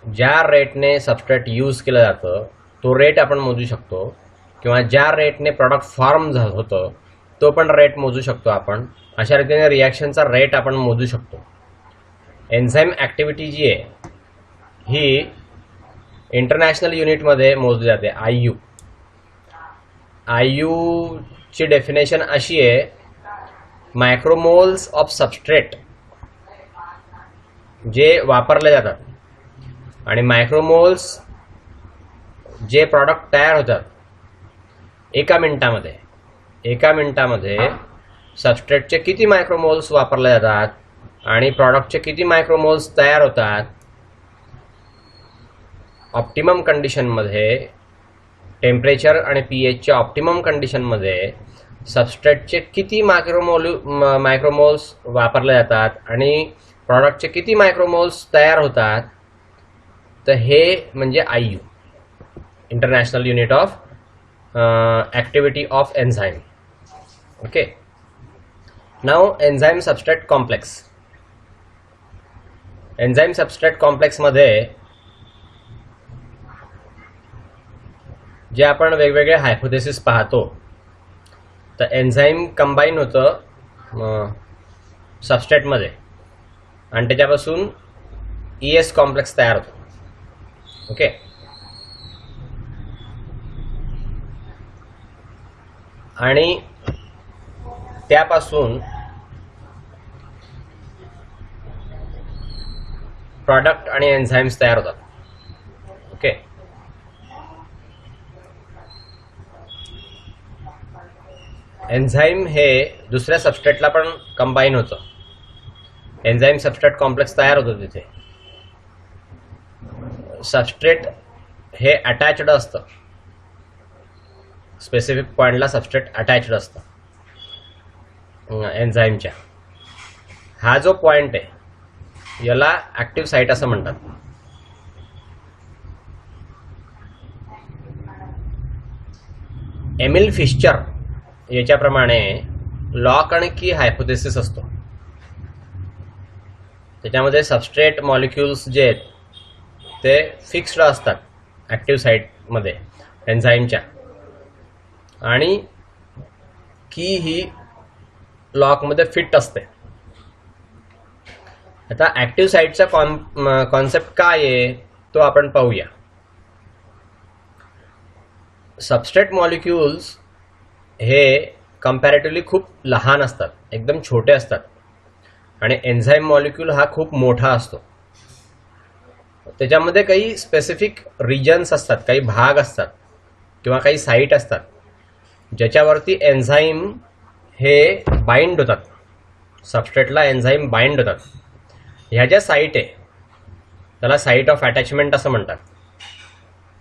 [SPEAKER 1] ज्या रेटने सबस्ट्रेट यूज केलं जातं तो रेट आपण मोजू शकतो, किंवा ज्या रेटने प्रॉडक्ट फॉर्म होतं तो पण रेट मोजू शकतो आपण. अशा रीतीने रिॲक्शनचा रेट आपण मोजू शकतो. एन्झाईम ॲक्टिव्हिटी जी आहे ही इंटरनॅशनल युनिटमध्ये मोजली जाते, IU. IUची डेफिनेशन अशी आहे, मायक्रोमोल्स ऑफ सबस्ट्रेट जे वापरले जातात आणि मायक्रोमोल्स जे प्रॉडक्ट तयार होतात एका मिनिटामध्ये सबस्ट्रेटचे किती मायक्रोमोल्स वापरले जातात आणि प्रॉडक्टचे किती मायक्रोमोल्स तयार होतात. ऑप्टिमम कंडिशनमध्ये, टेम्परेचर आणि pHच्या ऑप्टिमम कंडिशनमध्ये सबस्ट्रेटचे किती मायक्रोमोल्स वापरले जातात आणि प्रॉडक्टचे किती मायक्रोमोल्स तयार होतात, तर हे म्हणजे IU, international unit of activity of enzyme. Okay. Now enzyme substrate complex. Enzyme substrate कॉम्प्लेक्समध्ये जे आपण वेगवेगळे हायपोथेसिस पाहतो, तर एन्झाईम कंबाईन होतं सबस्ट्रेटमध्ये आणि त्याच्यापासून ES कॉम्प्लेक्स तयार होतो. ओके. आणि त्यापासून प्रॉडक्ट आणि एन्झाईम्स तयार होतात. ओके. एन्झाईम हे दुसऱ्या सबस्ट्रेटला पण कंबाईन होतं, एन्झाईम सबस्ट्रेट कॉम्प्लेक्स तयार होतो. तिथे सबस्ट्रेट हे अटॅच्ड असतं, स्पेसिफिक पॉइंटला सबस्ट्रेट अटॅच्ड असतं एन्झाईमच्या. हा जो पॉइंट आहे याला ऍक्टिव्ह साईट असं म्हणतात. एमिल फिशर याच्याप्रमाणे लॉक आणि की हायपोथेसिस असतो. त्याच्यामध्ये सबस्ट्रेट मॉलिक्युल्स जे आहेत ते फिक्स्ड असतात ऍक्टिव्ह साईटमध्ये एन्झाईमच्या, आणि की ही लॉकमध्ये फिट असते. आता ऍक्टिव्ह साईटचा कॉन्सेप्ट काय आहे तो आपण पाहूया. सबस्ट्रेट मॉलिक्युल्स हे कंपॅरेटिव्हली खूप लहान असतात, एकदम छोटे असतात, आणि एन्झाईम मॉलिक्यूल हा खूप मोठा असतो. त्याच्यामध्ये काही स्पेसिफिक रिजन्स असतात, काही भाग असतात किंवा काही साईट असतात ज्याच्यावरती एन्झाईम हे बाइंड होतात, सबस्ट्रेटला एन्झाईम बाइंड होतात. ह्या ज्या साईट आहे त्याला साईट ऑफ अटॅचमेंट असं म्हणतात.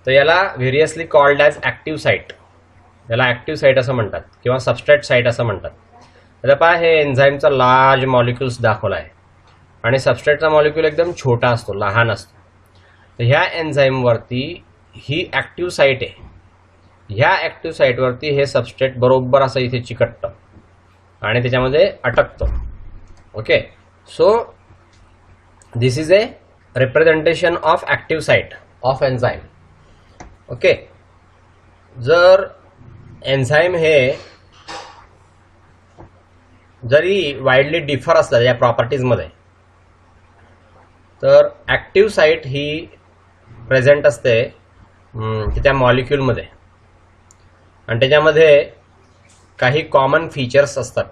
[SPEAKER 1] तर याला व्हेरियसली कॉल्ड ॲज ॲक्टिव्ह साईट, याला ॲक्टिव्ह साईट असं म्हणतात किंवा सबस्ट्रेट साईट असं म्हणतात. आता पहा, हे एन्झाईमचा लार्ज मॉलिक्युल्स दाखवला आहे आणि सबस्ट्रेटचा मॉलिक्यूल एकदम छोटा असतो, लहान असतो. तर ह्या एन्झाईमवरती ही ॲक्टिव्ह साईट आहे. ह्या ॲक्टिव्ह साईटवरती हे सबस्ट्रेट बरोबर असं इथे चिकटतं आणि त्याच्यामध्ये अटकतं. Okay. So this is a representation of active site of enzyme. Okay. जर एन्झाईम हे जरी वाईडली डिफर असलं या प्रॉपर्टीजमध्ये, तर ॲक्टिव्ह साईट ही प्रेझेंट असते त्या मॉलिक्यूलमध्ये, आणि त्याच्यामध्ये काही कॉमन फीचर्स असतात.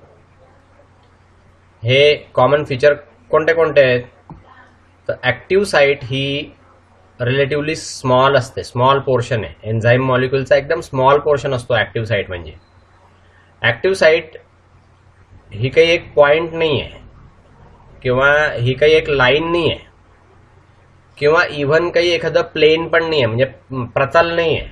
[SPEAKER 1] हे कॉमन फीचर कोणते कोणते आहेत? तर ॲक्टिव्ह साईट ही रिलेटिव्हली स्मॉल असते, स्मॉल पोर्शन आहे. एन्झाईम मॉलिक्यूलचा एकदम स्मॉल पोर्शन असतो ॲक्टिव्ह साईट म्हणजे. ॲक्टिव्ह साईट ही काही एक पॉइंट नाही आहे, किंवा ही काही एक लाईन नाही आहे, किंवा इव्हन काही एखादं प्लेन पण नाही आहे, म्हणजे प्रतल नाही आहे.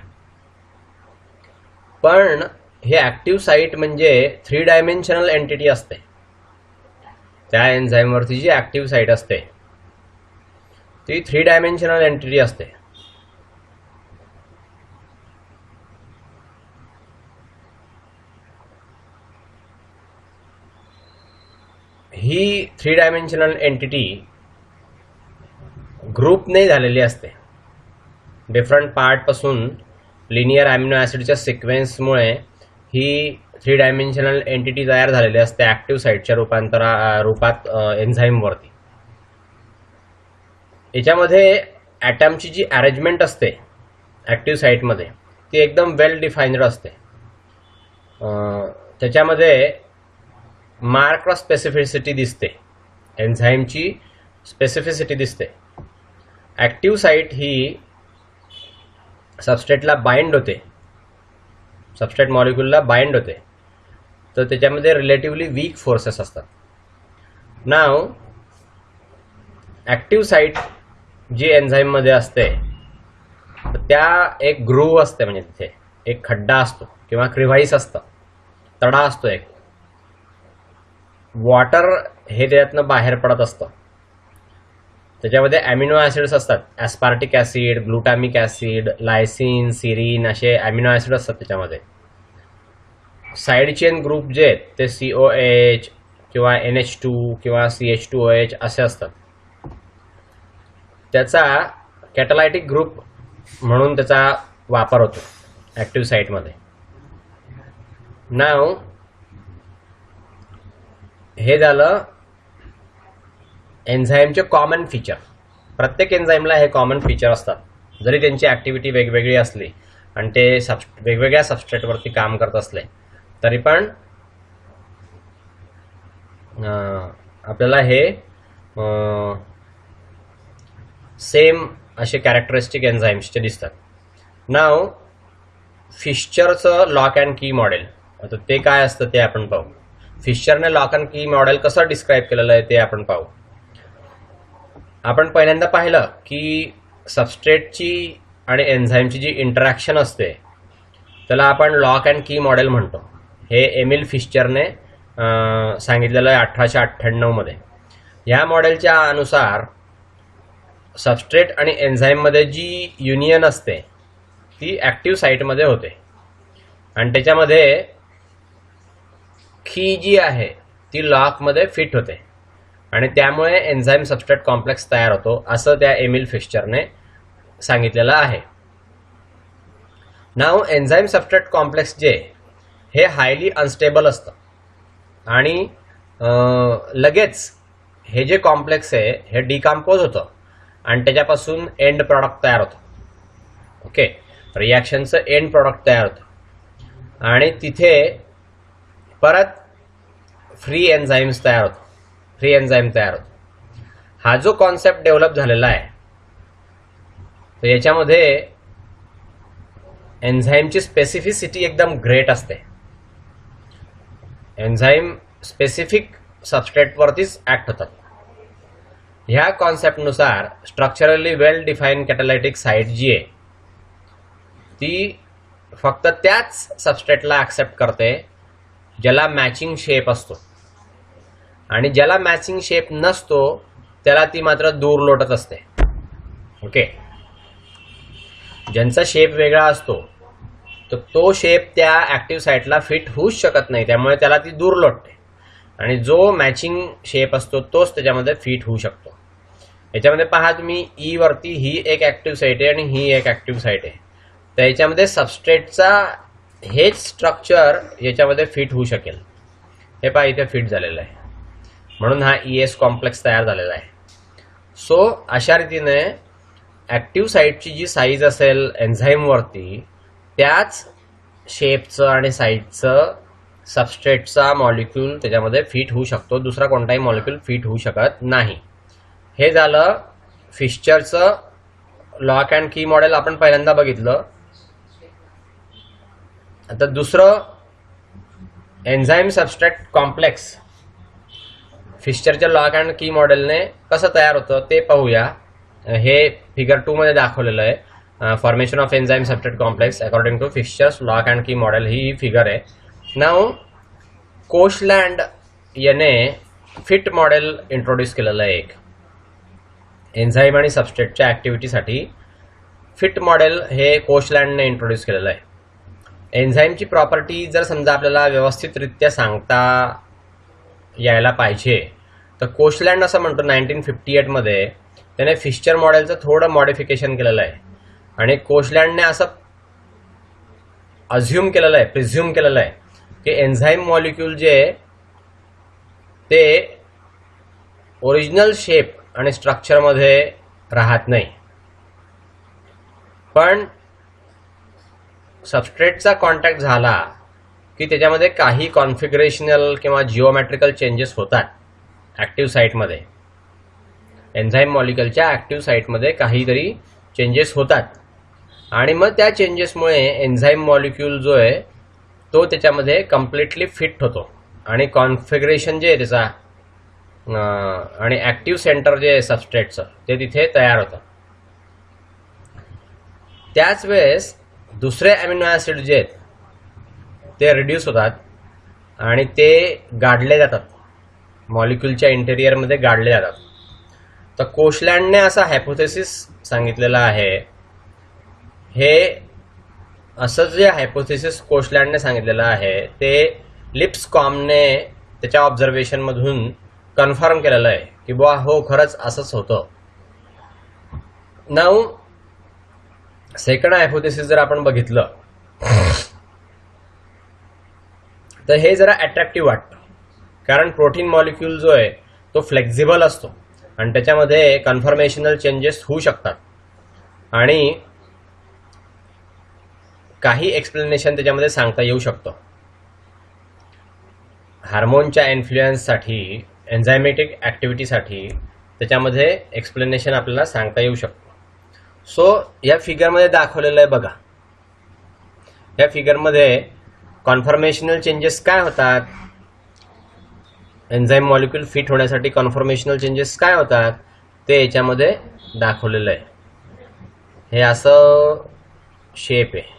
[SPEAKER 1] पण हे ॲक्टिव्ह साईट म्हणजे 3 डायमेन्शनल एंटिटी असते. त्या एन्झाईमवरती जी ॲक्टिव्ह साईट असते ती 3 डायमेन्शनल एंटिटी असते. ही 3 डायमेन्शनल एंटिटी ग्रुप नाही झालेली असते. डिफरंट पार्टपासून लिनियर अॅमिनो ॲसिडच्या सिक्वेन्समुळे ही 3 डायमेन्शनल एंटिटी तयार झालेली असते ॲक्टिव्ह साईटच्या रूपात एन्झाईमवरती. याच्यामध्ये ॲटमची जी अरेंजमेंट असते ॲक्टिव्ह साईटमध्ये ती एकदम वेल डिफाईन्ड असते. त्याच्यामध्ये मार्क्ड स्पेसिफिसिटी दिसते, एन्झाईमची स्पेसिफिसिटी दिसते. ॲक्टिव्ह साईट ही सबस्ट्रेटला बाइंड होते, सबस्ट्रेट मॉलिक्यूलला बाइंड होते, तर त्याच्यामध्ये रिलेटिव्हली वीक फोर्सेस असतात. नाव ॲक्टिव्ह साईट जी एन्झाईममध्ये असते त्या एक ग्रूव्ह असते, म्हणजे तिथे एक खड्डा असतो किंवा क्रिव्हाईस असतं, तडा असतो एक. वॉटर हे त्यातनं बाहेर पडत असतं. त्याच्यामध्ये अॅमिनो ॲसिड्स असतात, ॲस्पार्टिक ॲसिड, ग्लुटामिक ॲसिड, लायसिन, सिरीन असे अॅमिनो ॲसिड असतात त्याच्यामध्ये. साईड चेन ग्रुप जे आहेत ते COH किंवा NH2 किंवा CH2OH असे असतात. त्याचा कॅटालायटिक ग्रुप म्हणून त्याचा वापर होतो ॲक्टिव्ह साईटमध्ये. नाव हे झालं एन्झाईमचे कॉमन फीचर. प्रत्येक एन्झाईमला हे कॉमन फीचर असतात, जरी त्यांची ॲक्टिव्हिटी वेगवेगळी असली आणि ते वेगवेगळ्या सबस्ट्रेटवरती काम करत असले तरी पण आपल्याला हे सेम असे कॅरेक्टरिस्टिक एन्झाईम्सचे दिसतात. नाव फिशरचं लॉक अँड की मॉडेल, आता ते काय असतं ते आपण पाहू. फिशरने लॉक अँड की मॉडेल कसं डिस्क्राईब केलेलं आहे ते आपण पाहू. आपण पहिल्यांदा पाहिलं की सबस्ट्रेटची आणि एन्झाईमची जी इंटरॅक्शन असते त्याला आपण लॉक अँड की मॉडेल म्हणतो. हे एमिल फिशरने सांगितलेलं आहे 1898 मध्ये. ह्या मॉडेलच्या अनुसार सबस्ट्रेट आणि एन्झाईममध्ये जी युनियन असते ती ॲक्टिव्ह साईटमध्ये होते, आणि त्याच्यामध्ये की जी आहे ती लॉकमध्ये फिट होते, आणि त्यामुळे एन्झाईम सबस्ट्रेट कॉम्प्लेक्स तयार होतो, असं त्या एमिल फिशरने सांगितलेलं आहे. नाव एन्झाईम सबस्ट्रेट कॉम्प्लेक्स जे हे हायली अनस्टेबल असतं, आणि लगेच हे जे कॉम्प्लेक्स आहे हे डिकम्पोज होतं आणि त्याच्यापासून एंड प्रॉडक्ट तयार होतं. ओके, रिॲक्शनचं एंड प्रॉडक्ट तयार होतं, आणि तिथे परत फ्री एन्झाईम तयार होतो. हा जो कॉन्सेप्ट डेव्हलप झालेला आहे तर याच्यामध्ये एन्झाईमची स्पेसिफिसिटी एकदम ग्रेट असते. एन्झाईम स्पेसिफिक सबस्ट्रेटवरतीच ऍक्ट होतात. ह्या कॉन्सेप्टनुसार स्ट्रक्चरली वेल डिफाईन कॅटालायटिक साईट जी आहे ती फक्त त्याच सबस्ट्रेटला ऍक्सेप्ट करते ज्याला मॅचिंग शेप असतो, आणि ज्याला मॅचिंग शेप नसतो त्याला ती मात्र दूर लोटत असते. ओके, ज्यांचा शेप वेगळा असतो तर तो शेप त्या ॲक्टिव्ह साईटला फिट होऊच शकत नाही, त्यामुळे त्याला ती दूर लोटते, आणि जो मॅचिंग शेप असतो तोच त्याच्यामध्ये फिट होऊ शकतो. याच्यामध्ये पहा तुम्ही, ई वरती ही एक ॲक्टिव्ह साईट आहे आणि ही एक ॲक्टिव्ह साईट आहे. तर याच्यामध्ये सबस्ट्रेटचा हेच स्ट्रक्चर याच्यामध्ये फिट होऊ शकेल. हे पहा इथे फिट झालेलं आहे, म्हणून हा ES कॉम्प्लेक्स तयार झालेला आहे. सो अशा रीतीने ॲक्टिव्ह साईटची जी साईज असेल एन्झाईमवरती, त्याच शेपचं आणि साईजचं सबस्ट्रेटचा मॉलिक्यूल त्याच्यामध्ये फिट होऊ शकतो. दुसरा कोणताही मॉलिक्यूल फिट होऊ शकत नाही. हे झालं फिशरचं लॉक अँड की मॉडेल आपण पहिल्यांदा बघितलं. आता दुसरं एन्झाईम सबस्ट्रेट कॉम्प्लेक्स फिशरच्या लॉक अँड की मॉडेलने कसं तयार होतं ते पाहूया. हे फिगर 2 मध्ये दाखवलेलं आहे. Formation of enzyme substrate complex according to Fischer's lock and key model ही फिगर आहे. नाव कोशलँड याने फिट मॉडेल इंट्रोड्यूस केलेलं आहे. एक एन्झाईम आणि सबस्ट्रेटच्या ॲक्टिव्हिटीसाठी फिट मॉडेल हे कोशलँडने इंट्रोड्यूस केलेलं आहे. एन्झाईमची प्रॉपर्टी जर समजा आपल्याला व्यवस्थितरित्या सांगता यायला पाहिजे तर कोशलँड असं म्हणतो 1958 मध्ये त्याने फिशर मॉडेलचं थोडं मॉडिफिकेशन केलेलं आहे. आणि कोशलँडने असं अझ्युम केलेलं आहे, प्रिझ्युम केलेलं आहे की एन्झाईम मॉलिक्यूल जे ते ओरिजिनल शेप आणि स्ट्रक्चरमध्ये राहत नाही, पण सबस्ट्रेटचा कॉन्टॅक्ट झाला की त्याच्यामध्ये काही कॉन्फिगरेशनल किंवा जिओमॅट्रिकल चेंजेस होतात. ॲक्टिव्ह साईटमध्ये एन्झाईम मॉलिक्यूलच्या ॲक्टिव्ह साईटमध्ये काहीतरी चेंजेस होतात आणि मग त्या चेंजेसमुळे एन्झाईम मॉलिक्यूल जो आहे तो त्याच्यामध्ये कम्प्लिटली फिट होतो आणि कॉन्फिगरेशन जे आहे त्याचा आणि ॲक्टिव्ह सेंटर जे आहे सबस्ट्रेटचं ते तिथे तयार होतं. त्याच वेळेस दुसरे अमिनो ॲसिड जे आहेत ते रिड्यूस होतात आणि ते गाडले जातात, मॉलिक्यूलच्या इंटेरियरमध्ये गाडले जातात. तर कोशलँडने असा हायपोथेसिस सांगितलेला आहे. हे असं जे हायपोथेसिस कोशलँडने सांगितलेलं आहे ते लिप्सकॉमने त्याच्या ऑब्झर्वेशनमधून कन्फर्म केलेलं आहे की बुवा हो खरंच असंच होतं. नाऊ सेकंड हायपोथेसिस जर आपण बघितलं तर हे जरा अट्रॅक्टिव्ह वाटतं, कारण प्रोटीन मॉलिक्यूल जो आहे तो फ्लेक्झिबल असतो आणि त्याच्यामध्ये कन्फर्मेशनल चेंजेस होऊ शकतात आणि काही एक्सप्लेनेशन त्याच्यामध्ये सांगता येऊ शकतं. हार्मोनच्या इन्फ्लुएन्ससाठी, एन्झायमॅटिक ॲक्टिव्हिटीसाठी त्याच्यामध्ये एक्सप्लेनेशन आपल्याला सांगता येऊ शकतं. सो या फिगरमध्ये दाखवलेलं आहे बघा. या फिगरमध्ये कॉन्फर्मेशनल चेंजेस काय होतात, एन्झाईम मॉलिक्यूल फिट होण्यासाठी कॉन्फर्मेशनल चेंजेस काय होतात ते याच्यामध्ये दाखवलेलं आहे. हे असं शेप आहे.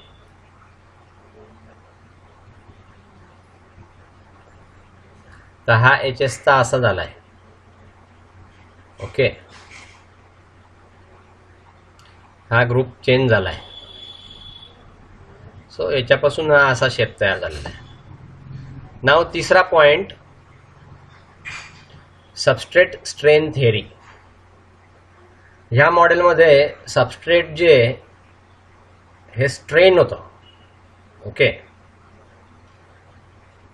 [SPEAKER 1] तर हा HS चा असा झालाय. ओके, हा ग्रुप चेंज झालाय. सो याच्यापासून हा असा शेप तयार झालेला आहे. नाव तिसरा पॉइंट, सबस्ट्रेट स्ट्रेन थिअरी. ह्या मॉडेलमध्ये सबस्ट्रेट जे हे स्ट्रेन होतं. ओके,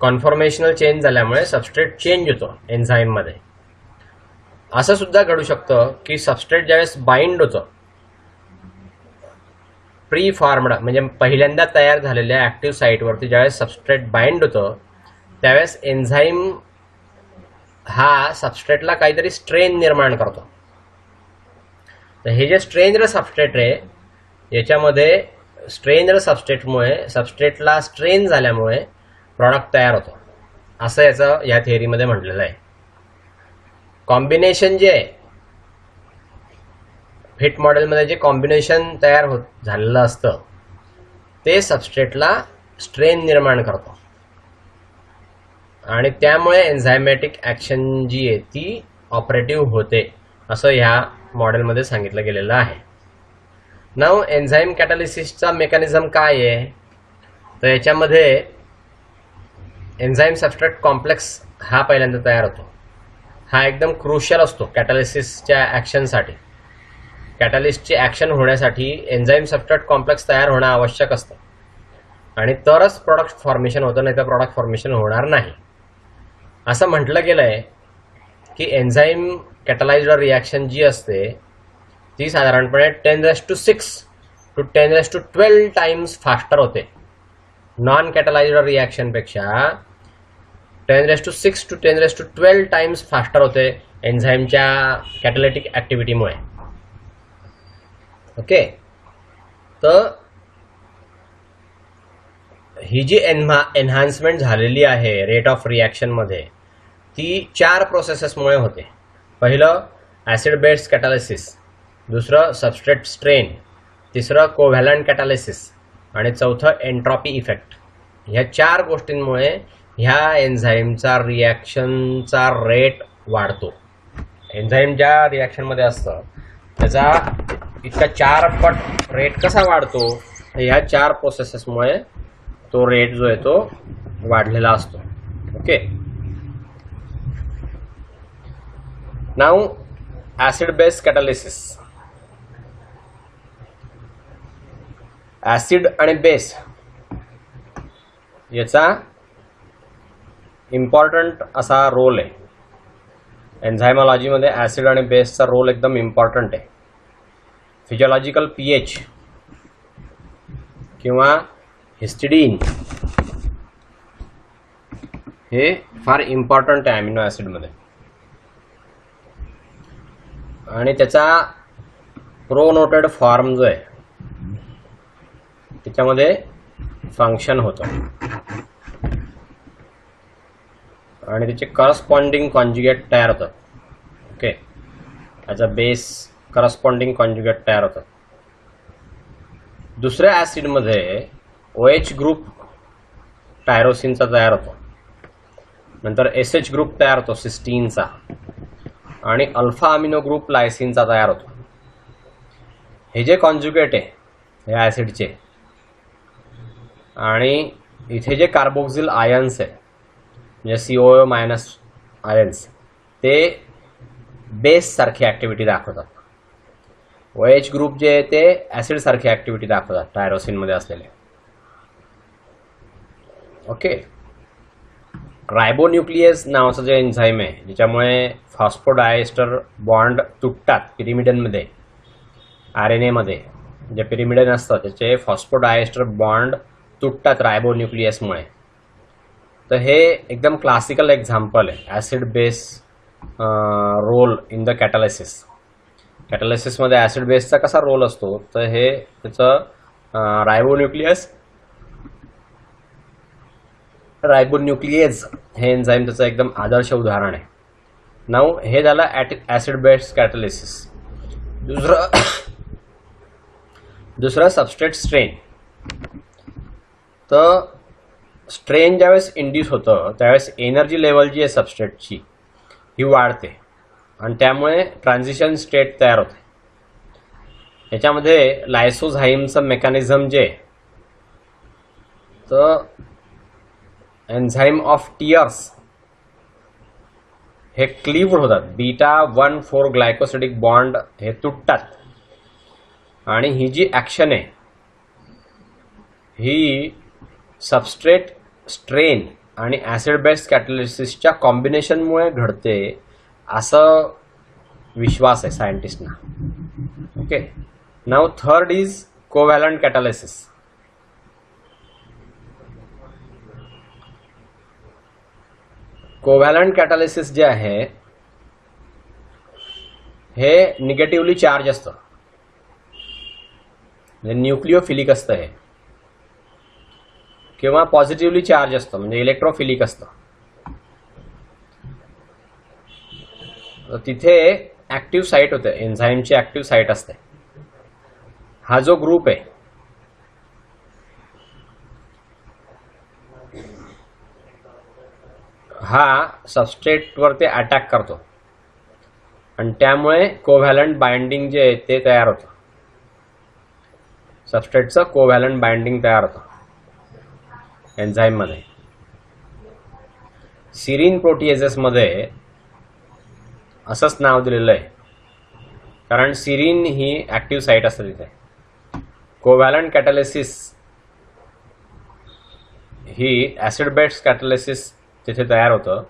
[SPEAKER 1] कॉन्फॉर्मेशनल चेंज झाल्यामुळे सबस्ट्रेट चेंज होतो एन्झाईममध्ये. असं सुद्धा घडू शकतं की सबस्ट्रेट ज्यावेळेस बाइंड होतं, प्री फॉर्मड म्हणजे पहिल्यांदा तयार झालेल्या ॲक्टिव्ह साईटवरती ज्यावेळेस सबस्ट्रेट बाइंड होतं त्यावेळेस एन्झाईम हा सबस्ट्रेटला काहीतरी स्ट्रेन निर्माण करतो. तर हे जे स्ट्रेंज्ड सबस्ट्रेट आहे याच्यामध्ये स्ट्रेंज्ड सबस्ट्रेटमुळे सबस्ट्रेटला स्ट्रेन झाल्यामुळे प्रॉडक्ट तयार होतो, असं याचं या थिअरीमध्ये म्हटलेलं आहे. कॉम्बिनेशन जे आहे फिट मॉडेलमध्ये जे कॉम्बिनेशन तयार झालेलं असतं ते सबस्ट्रेटला स्ट्रेन निर्माण करतो आणि त्यामुळे एन्झायमॅटिक ॲक्शन जी आहे ती ऑपरेटिव्ह होते, असं ह्या मॉडेलमध्ये सांगितलं गेलेलं आहे. नाव एन्झाईम कॅटालिसिसचा मेकॅनिझम काय आहे तर याच्यामध्ये एन्झाईम सबस्ट्रेट कॉम्प्लेक्स हा पहिल्यांदा तयार होतो. हा एकदम क्रुशियल असतो कॅटालिसिसच्या ॲक्शनसाठी. कॅटालिस्टची ॲक्शन होण्यासाठी एन्झाईम सबस्ट्रेट कॉम्प्लेक्स तयार होणं आवश्यक असतं. आणि तरच प्रॉडक्ट फॉर्मेशन होतं, नाही तर प्रॉडक्ट फॉर्मेशन होणार नाही. असं म्हटलं गेलं आहे की एन्झाईम कॅटलाइज्ड रिॲक्शन जी असते ती साधारणपणे 10⁶ to 10⁻12 टाइम्स फास्टर होते. नॉन कॅटलाइज्ड रिॲक्शनपेक्षा 10⁻6 to 10⁻12 टाइम्स फास्टर होते एन्झाईमच्या कॅटॅलिटिक ॲक्टिव्हिटीमुळे. ओके, तर ही जी एन्हान्समेंट झालेली आहे रेट ऑफ रिॲक्शनमध्ये ती 4 प्रोसेसेसमुळे होते. पहिलं ॲसिड बेस कॅटालिसिस, दुसरं सबस्ट्रेट स्ट्रेन, तिसरं कोव्हॅलंट कॅटालिसिस आणि चौथं एन्ट्रॉपी इफेक्ट. ह्या 4 गोष्टींमुळे ह्या एन्झाईमचा रिॲक्शनचा रेट वाढतो. एन्झाईम ज्या रिॲक्शनमध्ये असतं त्याचा इतका 4 पट रेट कसा वाढतो, ह्या 4 प्रोसेसेसमुळे तो रेट जो आहे तो वाढलेला असतो. Okay, now acid base catalysis. Acid आणि बेस याचा इम्पॉर्टंट असा रोल आहे एन्झायमॉलॉजीमध्ये. ॲसिड आणि बेसचा रोल एकदम इम्पॉर्टंट आहे. फिजिओलॉजिकल pH किंवा हिस्टिडीन हे फार इम्पॉर्टंट आहे अमिनो ॲसिडमध्ये. आणि त्याचा प्रोनोटेड फॉर्म जो आहे त्याच्यामध्ये फंक्शन होतं आणि त्याचे करस्पॉन्डिंग कॉन्जुगेट तयार होतात. ओके, त्याचा बेस करस्पॉन्डिंग कॉन्जुगेट तयार होतात. दुसऱ्या ॲसिडमध्ये OH ग्रुप टायरोसिनचा तयार होतो, नंतर SH ग्रुप तयार होतो सिस्टीनचा आणि अल्फा अमिनो ग्रुप लायसिनचा तयार होतो. हे जे कॉन्जुगेट आहे या ॲसिडचे आणि इथे जे कार्बोक्सिल आयन्स आहे म्हणजे COO- आयन्स ते बेस सारखी ॲक्टिव्हिटी दाखवतात. OH ग्रुप जे आहे ते ॲसिड सारखी ॲक्टिव्हिटी दाखवतात टायरोसिनमध्ये असलेले. ओके, रायबोन्यूक्लियस नावाचं जे एन्झाईम आहे ज्याच्यामुळे फॉस्फोडायस्टर बॉन्ड तुटतात पिरिमिडनमध्ये. RNAमध्ये जे पिरिमिडन असतं त्याचे फॉस्फोडायस्टर बॉन्ड तुटतात रायबोन्यूक्लियसमुळे. तर हे एकदम क्लासिकल एक्झाम्पल आहे acid base role in the catalysis. कॅटालिसिसमध्ये ॲसिड बेसचा कसा रोल असतो तर हे त्याचं रायबोन्यूक्लियेज हे एन्झाईम त्याचं एकदम आदर्श उदाहरण आहे. नाऊ हे झालं ॲसिड बेस कॅटालिसिस. दुसरं सबस्ट्रेट स्ट्रेन. तर स्ट्रेन ज्यावेळेस इंड्यूस होतं त्यावेळेस एनर्जी लेवल जी आहे सबस्ट्रेटची ही वाढते आणि त्यामुळे ट्रान्झिशन स्टेट तयार होते. याच्यामध्ये लायसोझाईमचं मेकॅनिझम जे तर एन्झाईम ऑफ टियर्स हे क्लीव्ड होतात. β1,4 ग्लायकोसिडिक बॉन्ड हे तुटतात आणि ही जी ॲक्शन आहे ही सबस्ट्रेट स्ट्रेन आणि ॲसिड बेस कॅटालिसिसच्या कॉम्बिनेशनमुळे घडते असं विश्वास आहे सायंटिस्टना. Okay, now third is covalent catalysis. Covalent catalysis जे आहे हे निगेटिव्हली चार्ज असतं म्हणजे न्यूक्लिओफिलिक असतं हे, किंवा पॉझिटिव्हली चार्ज असतं म्हणजे इलेक्ट्रोफिलिक असतं. तिथे ॲक्टिव्ह साईट होते, एन्झाईमची ॲक्टिव्ह साईट असते. हा जो ग्रुप आहे हा सबस्ट्रेटवर ते अटॅक करतो आणि त्यामुळे कोव्हॅलंट बाइंडिंग जे आहे ते तयार होतं. सबस्ट्रेटचं कोव्हॅलंट बाइंडिंग तयार होतं एन्झाईममध्ये. सिरीन प्रोटीएजेसमध्ये असंच नाव दिलेलं आहे कारण सिरीन ही ॲक्टिव्ह साईट असते तिथे. कोव्हॅलंट कॅटालिसिस ही ॲसिड बेस कॅटलिसिस तिथे तयार होतं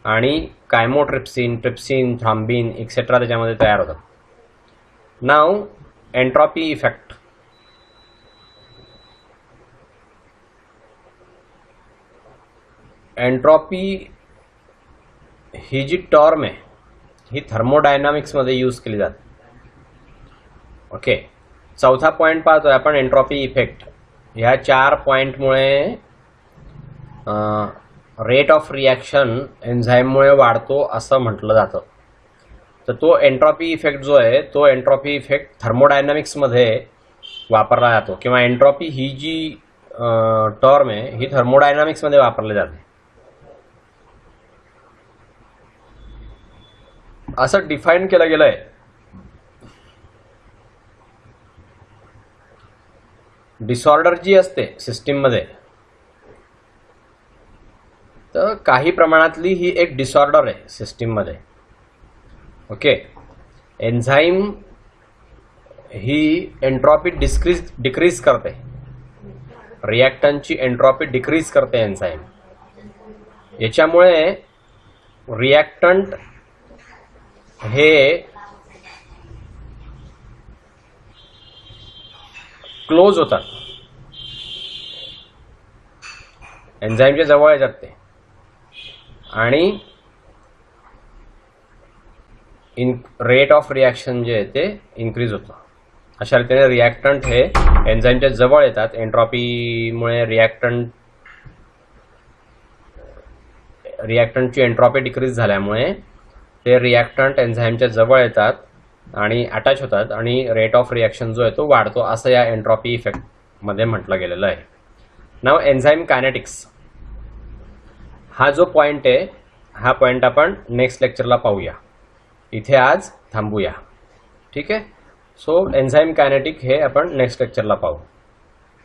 [SPEAKER 1] आणि कायमोट्रिप्सिन, ट्रिप्सिन, थ्रॉम्बिन एक्सेट्रा त्याच्यामध्ये तयार होतात. नाव एंट्रॉपी इफेक्ट. एंट्रॉपी ही जी टर्म आहे ही थर्मोडायनामिक्समध्ये यूज केली जाते. ओके, चौथा पॉईंट पाहतोय आपण एंट्रॉपी इफेक्ट. ह्या 4 पॉईंटमुळे रेट ऑफ रिॲक्शन एन्झाईममुळे वाढतो असं म्हटलं जातं. तर तो एंट्रॉपी इफेक्ट जो आहे तो एंट्रॉपी इफेक्ट थर्मोडायनामिक्समध्ये वापरला जातो किंवा एंट्रॉपी ही जी टर्म आहे ही थर्मोडायनामिक्समध्ये वापरली जाते. असं डिफाईन केलं गेलं आहे. डिसऑर्डर जी असते सिस्टीममध्ये तर काही प्रमाणातली ही एक डिसऑर्डर आहे सिस्टीममध्ये. ओके, एन्झाईम ही एंट्रॉपी डिक्रीज करते, रिॲक्टंटची एंट्रॉपी डिक्रीज करते एन्झाईम. याच्यामुळे रिॲक्टंट हे क्लोज होतात, एन्झाईमच्या जवळ येतात ते आणि रेट ऑफ रिॲक्शन जे आहे ते इन्क्रीज होतं. अशा रीतीने रिॲक्टंट हे एन्झाईमच्या जवळ येतात. एंट्रॉपीमुळे रिॲक्टंटची एंट्रॉपी डिक्रीज झाल्यामुळे ते रिॲक्टंट एन्झाईमच्या जवळ येतात आणि अटॅच होतात आणि रेट ऑफ रिॲक्शन जो आहे तो वाढतो असं या एंट्रॉपी इफेक्टमध्ये म्हटलं गेलेलं आहे. नाव एन्झाईम कायनेटिक्स हा जो पॉईंट आहे हा पॉईंट आपण नेक्स्ट लेक्चरला पाहूया. इथे आज थांबूया. ठीक आहे. सो एन्झाईम कायनेटिक हे आपण नेक्स्ट लेक्चरला पाहू.